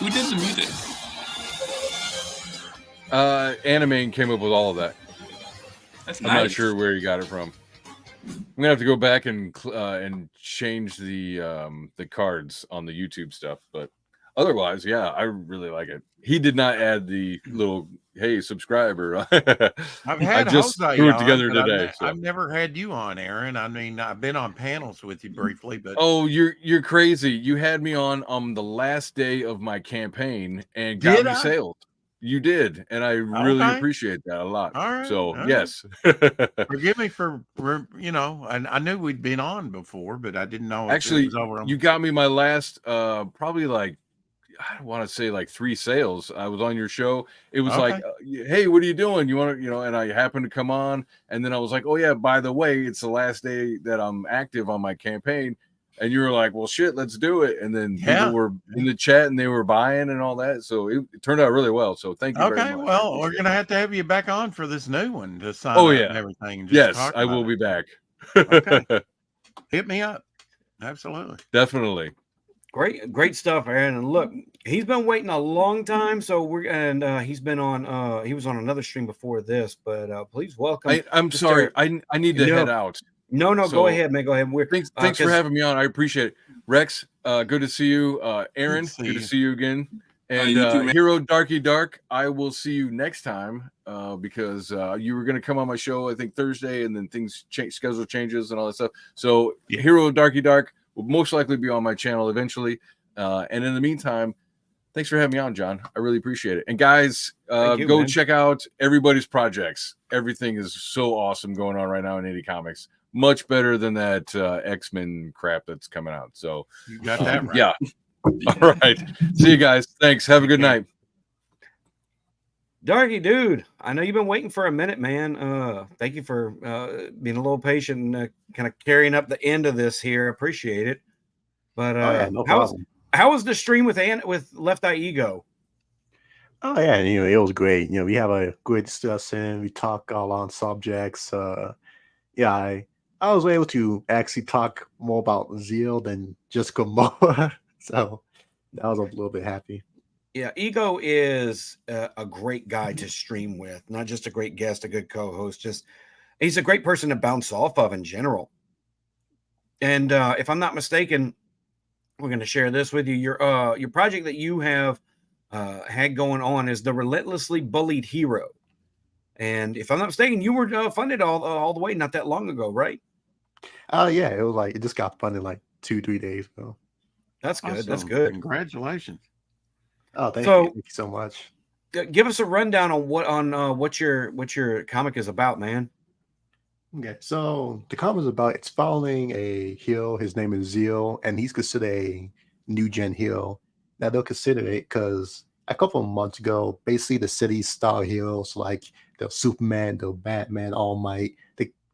did the music? Anime came up with all of that. That's I'm nice. not sure where you got it from. I'm gonna have to go back and change the cards on the YouTube stuff, but otherwise, yeah, I really like it. He did not add the little "Hey, subscriber." I've I had just Jose threw it on, together but today. I've never had you on, Aaron. I mean, I've been on panels with you briefly, but oh, you're crazy. You had me on the last day of my campaign and got did me I? sales. You did, and I really Okay. appreciate that a lot. All right. So, All right. yes. Forgive me for I knew we'd been on before, but I didn't know Actually, it was over. you got me my last probably like I want to say like 3 sales. I was on your show. It was like, Okay. hey, what are you doing? You want to, and I happened to come on, and then I was like, oh yeah, by the way, it's the last day that I'm active on my campaign. And you were like, well, shit, let's do it. And then people were in the chat and they were buying and all that. So it turned out really well. So thank you very much. Well, we're going to have you back on for this new one to sign up and everything. And just yes, talk I will be back. Okay. Hit me up. Absolutely. Definitely. Great stuff, Aaron. And look, he's been waiting a long time. So he's been on, he was on another stream before this, but please welcome. I'm sorry. I need to head out. No, so, go ahead, man. Go ahead. Thanks for having me on. I appreciate it. Rex, good to see you. Aaron, good to see you again. And you too, Hero Darky Dark, I will see you next time because you were going to come on my show, I think Thursday, and then things schedule changes and all that stuff. So Hero Darky Dark will most likely be on my channel eventually. And in the meantime, thanks for having me on, John. I really appreciate it. And guys, go check out everybody's projects. Everything is so awesome going on right now in indie comics. Much better than that X-Men crap that's coming out. So you got that right. Yeah. All right. See you guys. Thanks. Have a good night. Darky dude, I know you've been waiting for a minute, man. Thank you for being a little patient and kind of carrying up the end of this here. Appreciate it. But no problem. How was the stream with Left Eye Ego? Oh yeah, it was great. We have a great discussion. We talk all on subjects. I was able to actually talk more about Zeal than just Gamora, so I was a little bit happy. Yeah, Ego is a great guy to stream with. Not just a great guest, a good co-host. He's a great person to bounce off of in general. And if I'm not mistaken, we're going to share this with you. Your project that you have had going on is the Relentlessly Bullied Hero. And if I'm not mistaken, you were funded all the way not that long ago, right? Yeah, it was it just got funded like 2-3 days ago. That's good. Awesome. That's good. Congratulations. Oh, thank you. Thank you so much. Give us a rundown on what your comic is about, man. Okay, so the comic is about it's following a hero. His name is Zeal, and he's considered a new gen hero. Now they'll consider it because a couple of months ago, basically the city's star heroes like the Superman, the Batman, All Might,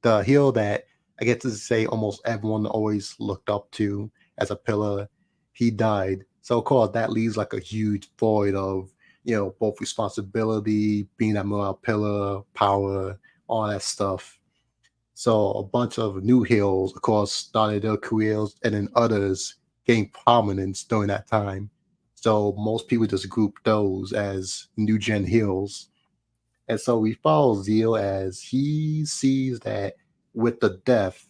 the hero that I get to say almost everyone always looked up to as a pillar, he died. So of course that leaves like a huge void of both responsibility, being that moral pillar, power, all that stuff. So a bunch of new heroes, of course, started their careers, and then others gained prominence during that time. So most people just group those as new gen heroes. And so we follow Zeal as he sees that with the death,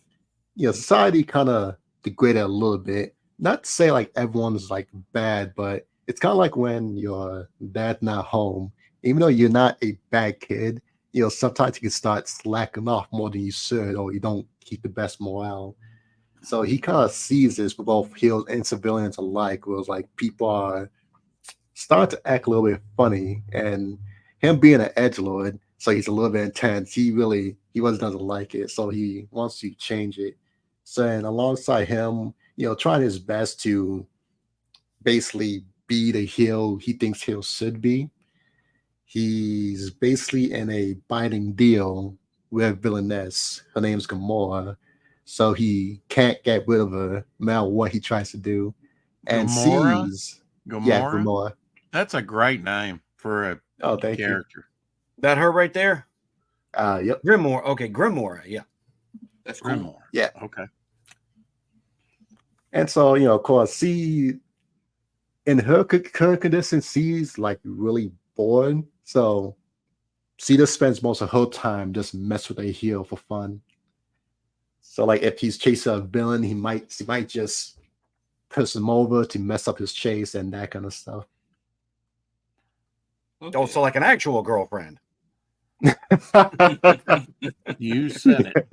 society kind of degraded a little bit. Not to say like everyone's like bad, but it's kind of like when your dad's not home, even though you're not a bad kid, sometimes you can start slacking off more than you should, or you don't keep the best morale. So he kind of sees this for both heroes and civilians alike, where it's like people are starting to act a little bit funny, and him being an edgelord, so he's a little bit intense. He doesn't like it, so he wants to change it. So, and alongside him, trying his best to basically be the hero he thinks he should be, he's basically in a binding deal with a villainess. Her name's Gamora, so he can't get rid of her no matter what he tries to do. And Gamora? sees Gamora. That's a great name for a character. That her right there? Yep. Grimoire. Okay, Grimoire. Yeah. That's cool. Grimoire. Yeah. Okay. And so, of course, she, in her current condition, she's like really bored. So she just spends most of her time just mess with a hero for fun. So like if he's chasing a villain, he might just push him over to mess up his chase and that kind of stuff. Okay. Also, like an actual girlfriend. You said it.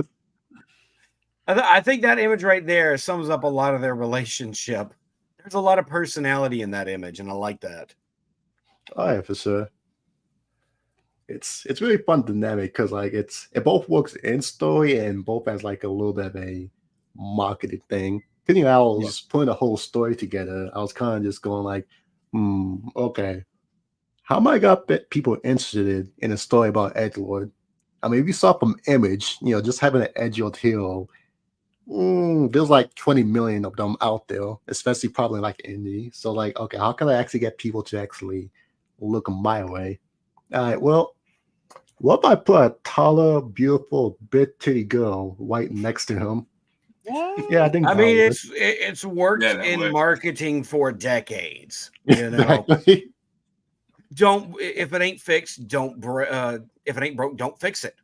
I think that image right there sums up a lot of their relationship. There's a lot of personality in that image, and I like that. Oh yeah, for sure. It's really fun dynamic because like it both works in story and both has like a little bit of a marketing thing. Because I was putting a whole story together. I was kind of just going like, okay, how am I gonna people interested in a story about edgelord? I mean, if you saw from image, just having an edgelord hero, there's like 20 million of them out there, especially probably like indie. So like, okay, how can I actually get people to actually look my way? All right, well, what if I put a taller, beautiful, big titty girl right next to him? Yeah, I think. I mean, it's worked in works. marketing for decades. Exactly. If it ain't fixed, if it ain't broke, don't fix it.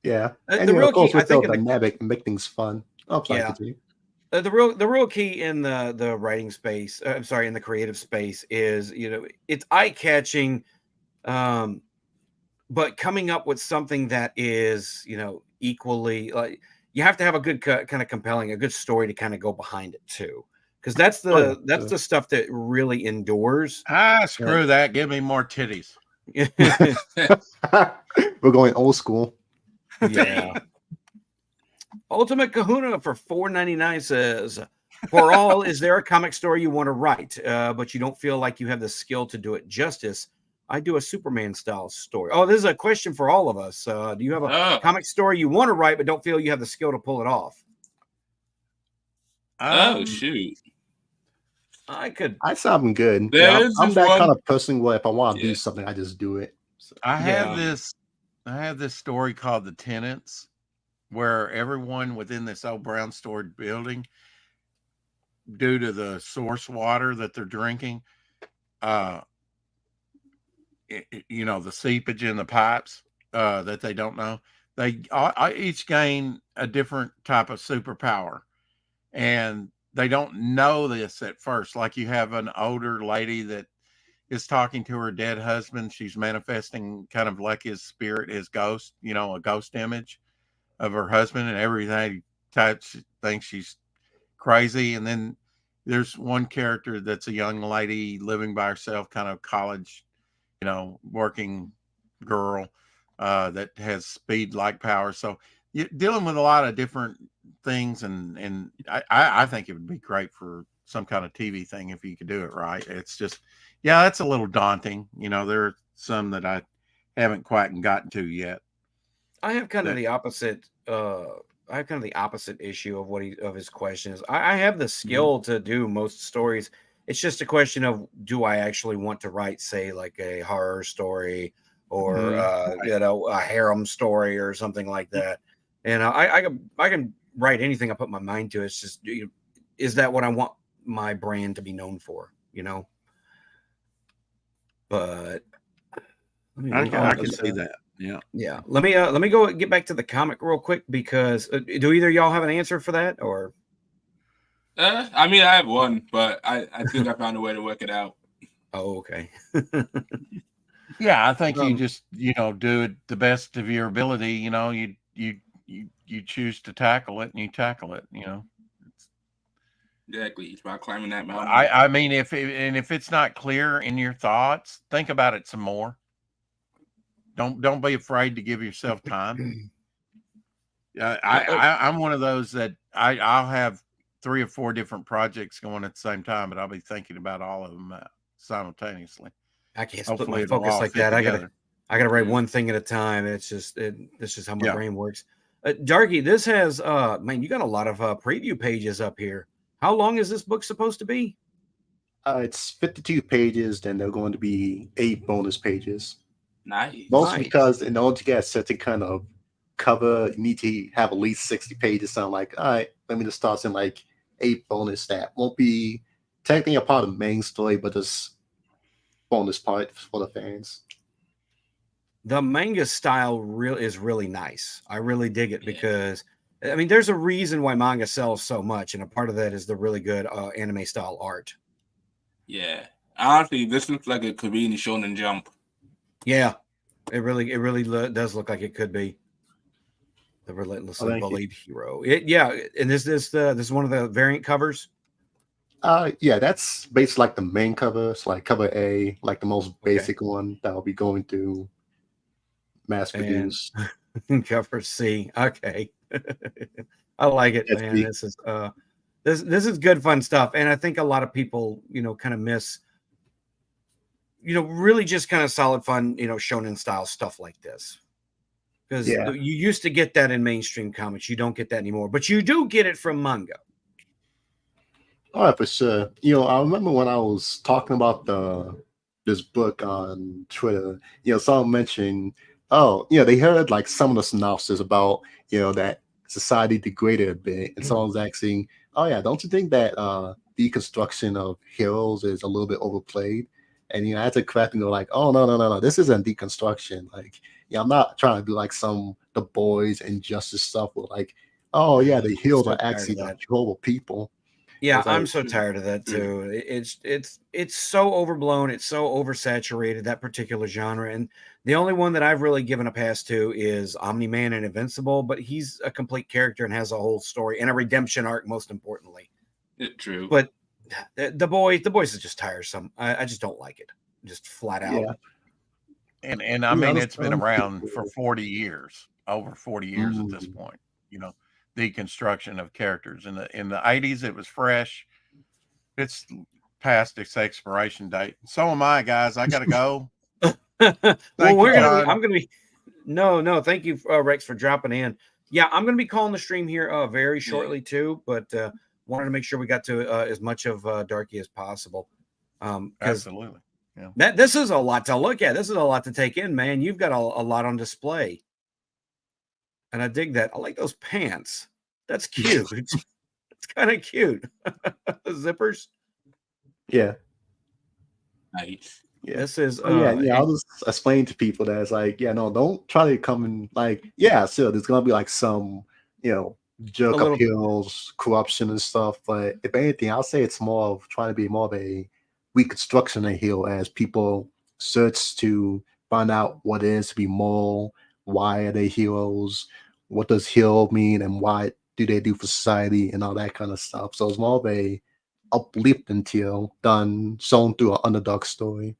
Yeah, The and real of course key, I with the think, dynamic, make things fun. Oh, sorry, Yeah. continue. The real key in the writing space, I'm sorry, in the creative space is, it's eye catching, but coming up with something that is, equally, like, you have to have a good kind of compelling, a good story to kind of go behind it too, because that's the stuff that really endures. Screw that. Give me more titties. We're going old school. Yeah. Ultimate Kahuna for $4.99 says, "For all, is there a comic story you want to write, but you don't feel like you have the skill to do it justice? I do a Superman style story." Oh, this is a question for all of us. Do you have a comic story you want to write, but don't feel you have the skill to pull it off? Shoot. I something good. I'm that kind of person where if I want to do something, I just do it. So, I have this story called The Tenants, where everyone within this old brown stored building, due to the source water that they're drinking, the seepage in the pipes that they don't know, they each gain a different type of superpower, and they don't know this at first. Like, you have an older lady that is talking to her dead husband. She's manifesting kind of like his spirit, his ghost, a ghost image of her husband, and everything thinks she's crazy. And then there's one character that's a young lady living by herself, kind of college, working girl that has speed like power. So you're dealing with a lot of different things, and I think it would be great for some kind of TV thing if you could do it right. It's just, that's a little daunting. There are some that I haven't quite gotten to yet. I have kind of the opposite. I have kind of the opposite issue of his questions. I have the skill to do most stories. It's just a question of, do I actually want to write, say, like a horror story or a harem story or something like that. And I can write anything I put my mind to. It's just, is that what I want my brand to be known for? But I can see that. Yeah. Let me go get back to the comic real quick, because do either of y'all have an answer for that, or? I mean, I have one, but I think I found a way to work it out. Oh, okay. Yeah, I think you just do it the best of your ability. You choose to tackle it, and you tackle it. Exactly. It's about climbing that mountain. I mean, if it's not clear in your thoughts, think about it some more. Don't be afraid to give yourself time. I'm one of those that I'll have 3 or 4 different projects going at the same time, but I'll be thinking about all of them simultaneously. I can't split my focus like that. I gotta write one thing at a time. It's just how my brain works. Darky, this has man, you got a lot of preview pages up here. How long is this book supposed to be? It's 52 pages, then there are going to be 8 bonus pages. Nice. Mostly because in order to get a certain kind of cover, you need to have at least 60 pages. So I'm like, all right, let me just start in like 8 bonus that won't be technically a part of the main story, but just bonus part for the fans. The manga style is really nice. I really dig it because I mean, there's a reason why manga sells so much, and a part of that is the really good anime style art. Yeah, honestly, this looks like a convenient Shonen Jump. Yeah, it really does look like it could be the relentlessly bullied hero. And this is one of the variant covers. Yeah, that's basically like the main cover. It's like cover A, like the most basic one that will be going to mass produce. Cover C. Okay. I like it, That's man. This is good fun stuff. And I think a lot of people, kind of miss, really just kind of solid fun, shonen style stuff like this. Because you used to get that in mainstream comics. You don't get that anymore, but you do get it from manga. All right, for sure. I remember when I was talking about this book on Twitter, someone mentioned, they heard like some of the synopsis about, that society degraded a bit. And someone was asking, oh yeah, don't you think that deconstruction of heroes is a little bit overplayed? And I had to correct and go like, oh no, this isn't deconstruction. Like, I'm not trying to do like the boys injustice stuff with like, oh yeah, the heroes are actually like horrible people. Yeah, I'm so tired of that too. It's so overblown. It's so oversaturated, that particular genre. And the only one that I've really given a pass to is Omni-Man and Invincible, but he's a complete character and has a whole story and a redemption arc, most importantly. True. But the boys is just tiresome. I just don't like it. Just flat out. Yeah. And I mean, it's been around for 40 years, over 40 years at this point, deconstruction of characters. In the 80s, it was fresh. It's past its expiration date. So am I, guys. I gotta go. I'm gonna be no, thank you, Rex, for dropping in. Yeah, I'm gonna be calling the stream here very shortly too, but wanted to make sure we got to as much of Darky as possible. Absolutely. Yeah. This is a lot to look at. This is a lot to take in, man. You've got a lot on display. And I dig that. I like those pants. That's cute. It's kind of cute. Zippers. Yeah. Nice. Yeah. This is I'll just explain to people that it's like, don't try to come in like, so there's gonna be like some, jerk up heroes, corruption and stuff. But if anything, I'll say it's more of trying to be more of a reconstruction of hero as people search to find out what it is to be moral, why are they heroes, what does hero mean, and why do they do for society and all that kind of stuff. So it's more of a uplifting tale shown through an underdog story.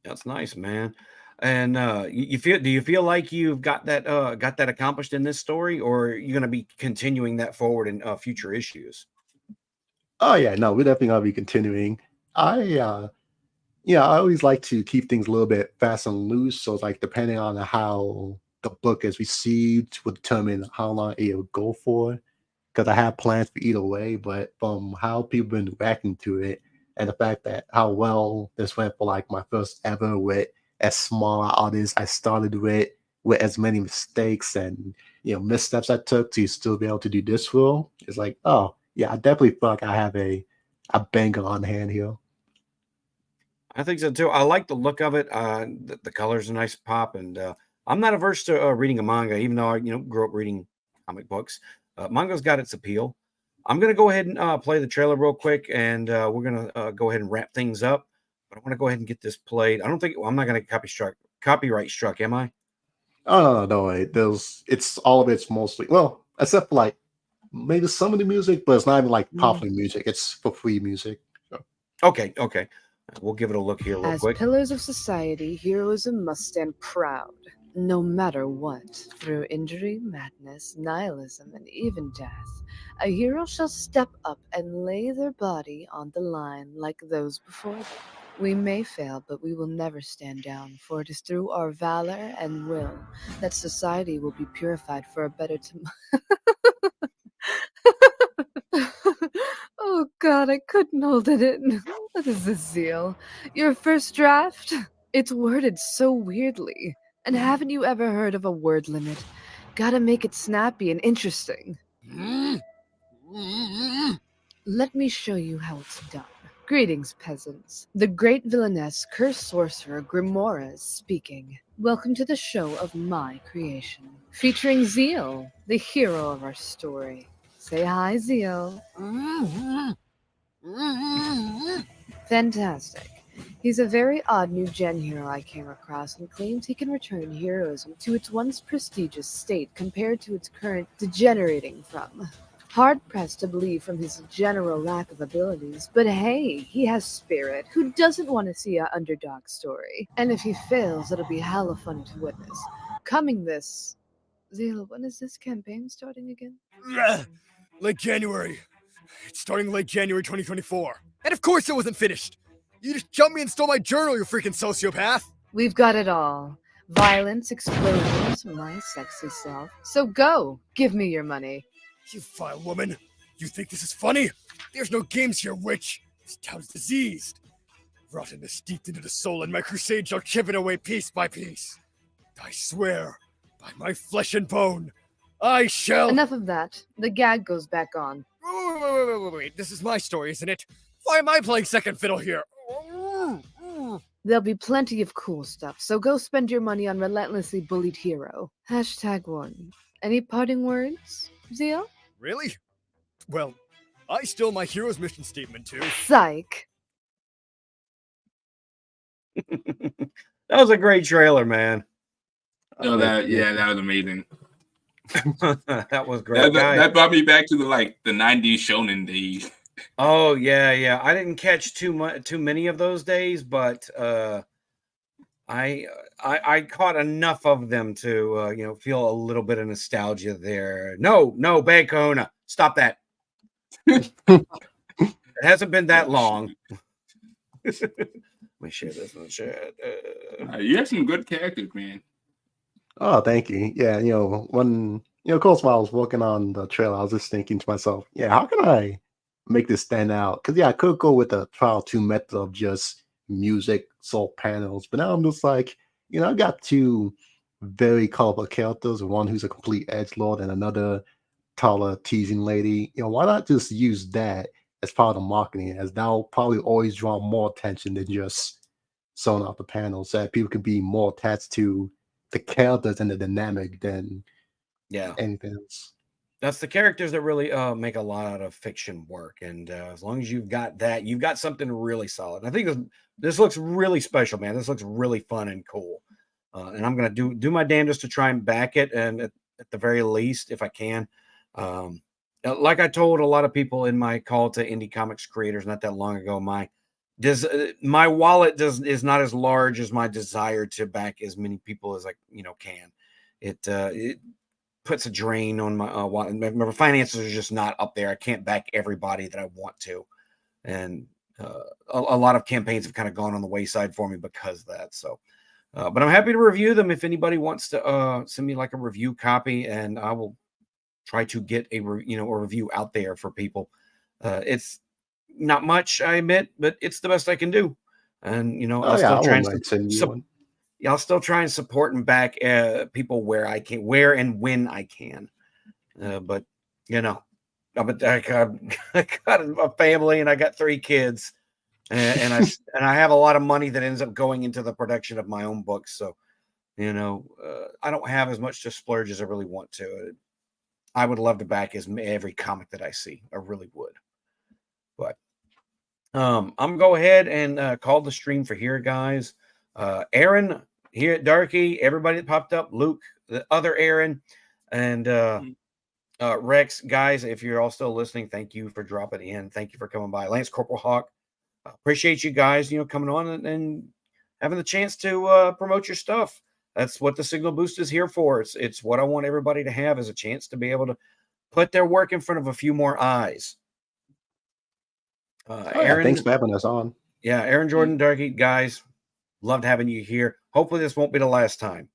That's nice, man. And do you feel like you've got that accomplished in this story, or are you going to be continuing that forward in future issues? Oh yeah, no, we're definitely gonna be continuing. I always like to keep things a little bit fast and loose. So it's like depending on how the book is received will determine how long it'll go for. Because I have plans for either way, but from how people been reacting to it and the fact that how well this went for like my first ever with as small artist I started with as many mistakes and missteps I took to still be able to do this well, it's like, oh yeah, I definitely feel like I have a banger on hand here. I think so too. I like the look of it. The colors are nice pop, and I'm not averse to reading a manga, even though I grew up reading comic books. Manga's got its appeal. I'm gonna go ahead and play the trailer real quick, and we're gonna go ahead and wrap things up. But I want to go ahead and get this played. I'm not gonna copyright struck, am I? Oh no, it's all of it's mostly, well, except for like maybe some of the music, but it's not even like popular music. It's for free music. So. Okay. We'll give it a look here real quick. As pillars of society, heroism must stand proud, no matter what. Through injury, madness, nihilism, and even death, a hero shall step up and lay their body on the line like those before them. We may fail, but we will never stand down, for it is through our valor and will that society will be purified for a better tomorrow. Oh God, I couldn't hold it in. What is this, Zeal? Your first draft? It's worded so weirdly. And haven't you ever heard of a word limit? Gotta make it snappy and interesting. Let me show you how it's done. Greetings, peasants. The great villainess, cursed sorcerer Grimora is speaking. Welcome to the show of my creation, featuring Zeal, the hero of our story. Say hi, Zeal. Fantastic. He's a very odd new gen hero I came across and claims he can return heroism to its once prestigious state compared to its current degenerating from. Hard-pressed to believe from his general lack of abilities, but hey, he has spirit. Who doesn't want to see an underdog story? And if he fails, it'll be hella funny to witness. Coming this... Zeal, when is this campaign starting again? Late January. It's starting late January 2024. And of course it wasn't finished. You just jumped me and stole my journal, you freaking sociopath. We've got it all. Violence, explosions, my sexy self. So go, give me your money. You vile woman. You think this is funny? There's no games here, witch. This town's diseased. Rottenness steeped into the soul, and my crusades are chipping away piece by piece. I swear, by my flesh and bone, I shall... Enough of that. The gag goes back on. Wait. This is my story, isn't it? Why am I playing second fiddle here? There'll be plenty of cool stuff, so go spend your money on relentlessly bullied hero. #1. Any parting words, Zeal? Really? Well, I stole my hero's mission statement too. Psych. That was a great trailer, man. Oh, that was amazing. That was great. That brought me back to the 90s shonen days. Oh yeah. I didn't catch too many of those days, but I caught enough of them to feel a little bit of nostalgia there. No, bad Kahuna, stop that. It hasn't been that long. Let me share this in the chat. You have some good characters, man. Oh, thank you. Yeah, when of course, while I was working on the trailer, I was just thinking to myself, yeah, how can I make this stand out? Because I could go with the trial 2 method of just music, soul panels, but now I'm just like, I got 2 very colorful characters, one who's a complete edgelord and another taller teasing lady. Why not just use that as part of the marketing, as that'll probably always draw more attention than just sewing out the panels, so that people can be more attached to the characters and the dynamic than anything else. That's the characters that really make a lot of fiction work, and as long as you've got that, you've got something really solid. I think this looks really special, man. This looks really fun and cool, and I'm gonna do my damnedest to try and back it, and at the very least, if I can. Like I told a lot of people in my call to indie comics creators not that long ago, my wallet is not as large as my desire to back as many people as I can. It puts a drain on my wallet. My finances are just not up there. I can't back everybody that I want to, and a lot of campaigns have kind of gone on the wayside for me because of that. So, but I'm happy to review them if anybody wants to send me like a review copy, and I will try to get a review out there for people. It's not much, I admit, but it's the best I can do. And I'll still try and support and back people where I can, where and when I can. But I got a family and I got 3 kids, and I have a lot of money that ends up going into the production of my own books. So I don't have as much to splurge as I really want to. I would love to back every comic that I see. I really would. But I'm gonna go ahead and call the stream for here, guys. Aaron here at Darky, everybody that popped up, Luke, the other Aaron, and Rex, guys. If you're all still listening, thank you for dropping in. Thank you for coming by. Lance Corporal Hawk, appreciate you guys, coming on and having the chance to promote your stuff. That's what the Signal Boost is here for. It's what I want everybody to have, is a chance to be able to put their work in front of a few more eyes. Aaron, thanks for having us on. Yeah, Aaron Jordan, Darky, guys, loved having you here. Hopefully this won't be the last time.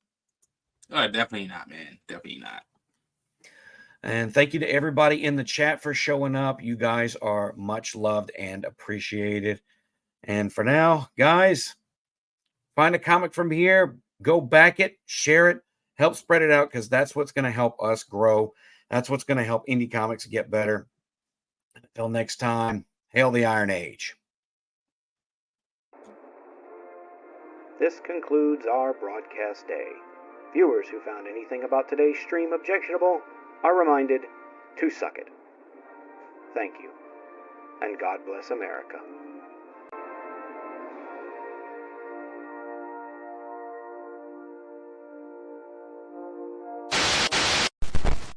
Definitely not, man. Definitely not. And thank you to everybody in the chat for showing up. You guys are much loved and appreciated. And for now, guys, find a comic from here, go back it, share it, help spread it out, because that's what's going to help us grow. That's what's going to help indie comics get better. Until next time, hail the Iron Age. This concludes our broadcast day. Viewers who found anything about today's stream objectionable are reminded to suck it. Thank you, and God bless America.